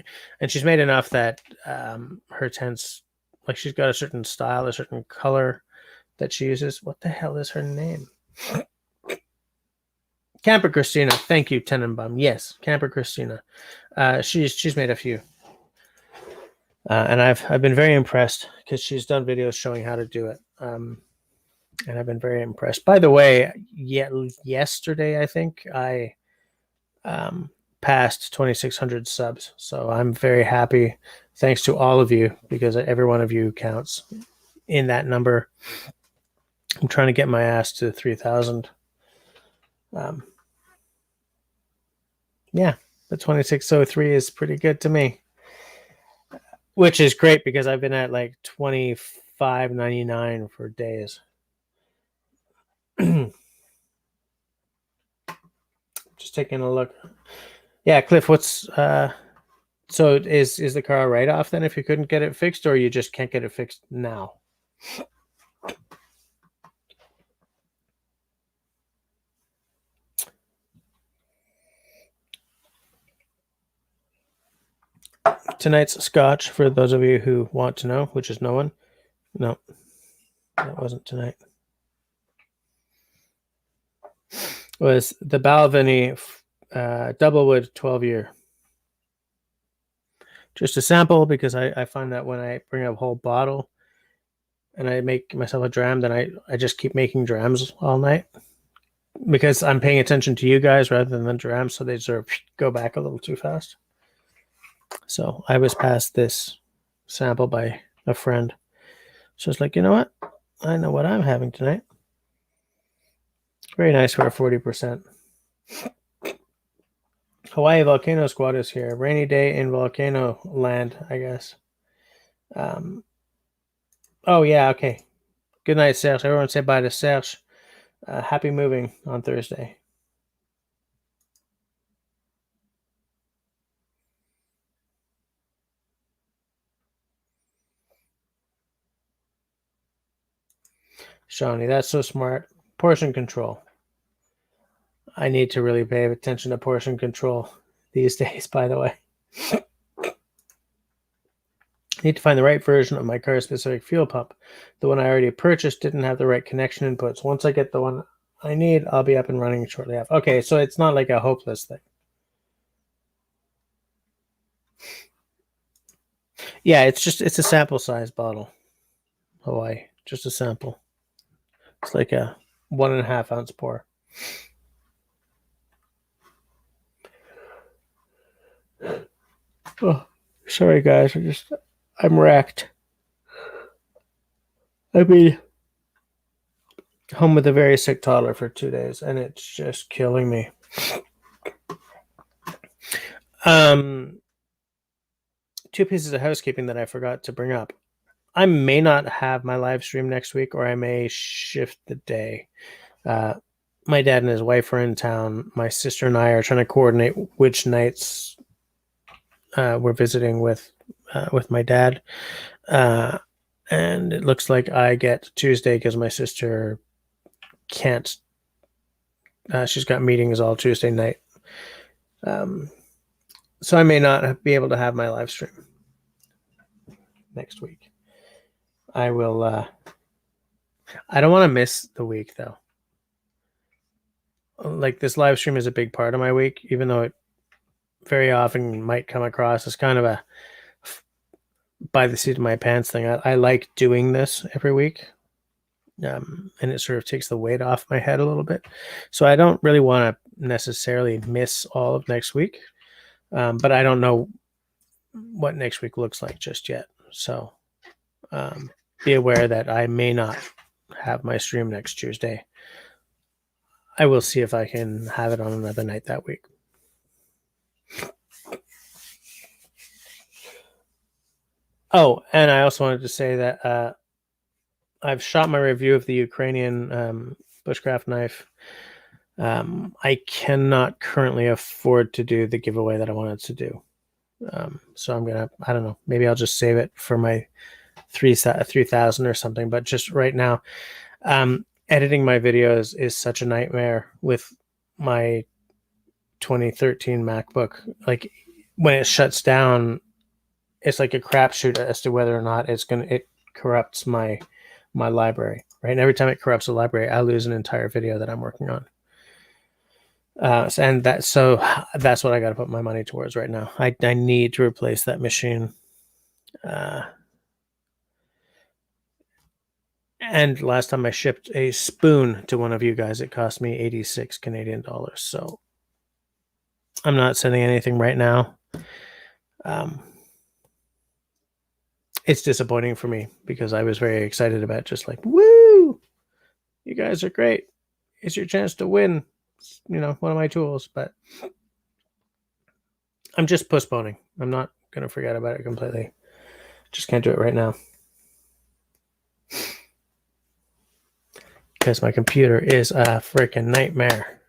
she's made enough that her tents, like she's got a certain style, a certain color that she uses. What the hell is her name? Camper Christina. Thank you, Tenenbaum. Yes, Camper Christina. She's made a few. And I've been very impressed because she's done videos showing how to do it. And I've been very impressed. By the way, yesterday I think I passed 2,600 subs, so I'm very happy. Thanks to all of you, because every one of you counts in that number. I'm trying to get my ass to 3,000. Yeah, the 2603 is pretty good to me. Which is great because I've been at like 25.99 for days. Just taking a look. Yeah, Cliff, what's so is the car a write-off then if you couldn't get it fixed, or you just can't get it fixed now? Tonight's scotch, for those of you who want to know, which is no one. No, that wasn't tonight. Was the Balvenie Doublewood 12-year. Just a sample, because I find that when I bring a whole bottle and I make myself a dram, then I just keep making drams all night, because I'm paying attention to you guys rather than the drams, so they sort of go back a little too fast. So I was passed this sample by a friend. So it's like, you know what? I know what I'm having tonight. Very nice for a 40%. Hawaii Volcano Squad is here. Rainy day in Volcano Land, I guess. Oh, yeah, okay. Good night, Serge. Everyone say bye to Serge. Happy moving on Thursday. Shawnee, that's so smart. Portion control. I need to really pay attention to portion control these days, by the way. I need to find the right version of my car specific fuel pump. The one I already purchased didn't have the right connection inputs. Once I get the one I need, I'll be up and running shortly after. Okay, so it's not like a hopeless thing. Yeah, it's a sample size bottle. Hawaii, just a sample. It's like a 1.5 ounce pour. Oh, sorry guys, I'm wrecked. I've been home with a very sick toddler for 2 days, and it's just killing me. Two pieces of housekeeping that I forgot to bring up. I may not have my live stream next week, or I may shift the day. My dad and his wife are in town. My sister and I are trying to coordinate which nights we're visiting with my dad. And it looks like I get Tuesday because my sister can't. She's got meetings all Tuesday night. So I may not be able to have my live stream next week. I will. I don't want to miss the week, though. Like, this live stream is a big part of my week, even though it very often might come across as kind of a by the seat of my pants thing. I like doing this every week, and it sort of takes the weight off my head a little bit. So I don't really want to necessarily miss all of next week, but I don't know what next week looks like just yet. So be aware that I may not have my stream next Tuesday. I will see if I can have it on another night that week. Oh, and I also wanted to say that I've shot my review of the Ukrainian bushcraft knife. I cannot currently afford to do the giveaway that I wanted to do. So I'm going to, I don't know, maybe I'll just save it for my 3,000 or something. But just right now, editing my videos is such a nightmare with my 2013 MacBook. Like when it shuts down, it's like a crapshoot as to whether or not it corrupts my library, right? And every time it corrupts a library, I lose an entire video that I'm working on. And that's what I got to put my money towards right now. I need to replace that machine. And last time I shipped a spoon to one of you guys, it cost me 86 Canadian dollars. So I'm not sending anything right now. It's disappointing for me because I was very excited about just like, woo, you guys are great. It's your chance to win, one of my tools, but I'm just postponing. I'm not going to forget about it completely. Just can't do it right now. Because my computer is a freaking nightmare.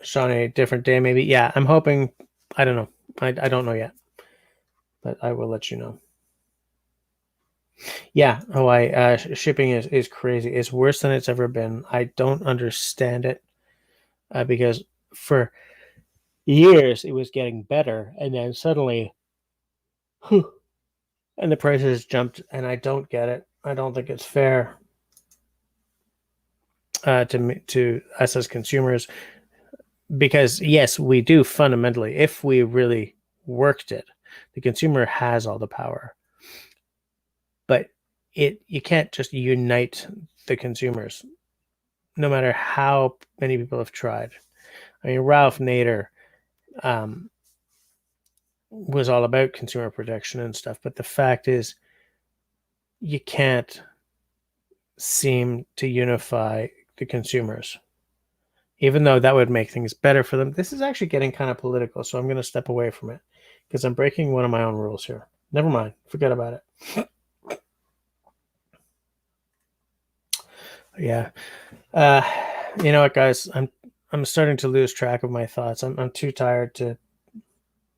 Sean, a different day maybe. Yeah, I'm hoping. I don't know. I don't know yet. But I will let you know. Yeah, Hawaii shipping is crazy. It's worse than it's ever been. I don't understand it because for years it was getting better, and then suddenly, and the prices jumped, and I don't get it. I don't think it's fair to us as consumers, because yes, we do fundamentally. If we really worked it, the consumer has all the power. But you can't just unite the consumers, no matter how many people have tried. I mean, Ralph Nader was all about consumer protection and stuff, but the fact is, you can't seem to unify the consumers, even though that would make things better for them. This is actually getting kind of political, so I'm going to step away from it because I'm breaking one of my own rules here. Never mind. Forget about it. Yeah. You know what, guys? I'm starting to lose track of my thoughts. I'm too tired to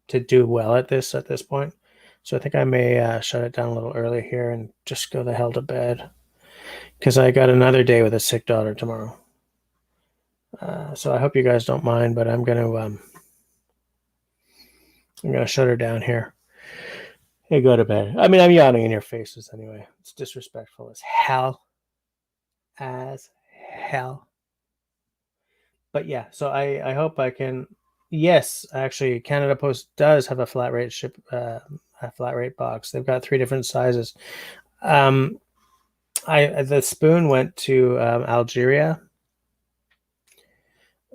do well at this point. So I think I may shut it down a little early here and just go the hell to bed, because I got another day with a sick daughter tomorrow. So I hope you guys don't mind, but I'm gonna shut her down here. Hey, go to bed. I mean, I'm yawning in your faces anyway. It's disrespectful as hell. But yeah, so I hope I can. Yes, actually, Canada Post does have a flat rate box. They've got 3 different sizes. The spoon went to Algeria.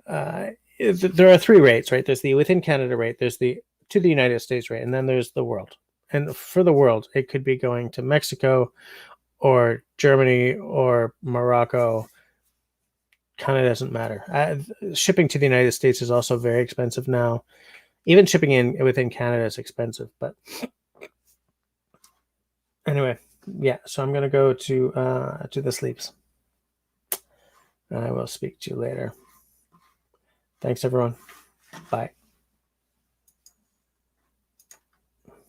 There are 3 rates, right? There's the within Canada rate, there's the to the United States rate, and then there's the world. And for the world, it could be going to Mexico or Germany or Morocco. Kind of doesn't matter. Shipping to the United States is also very expensive now. Even shipping within Canada is expensive. But anyway, yeah. So I'm gonna go to the sleeps. I will speak to you later. Thanks, everyone. Bye.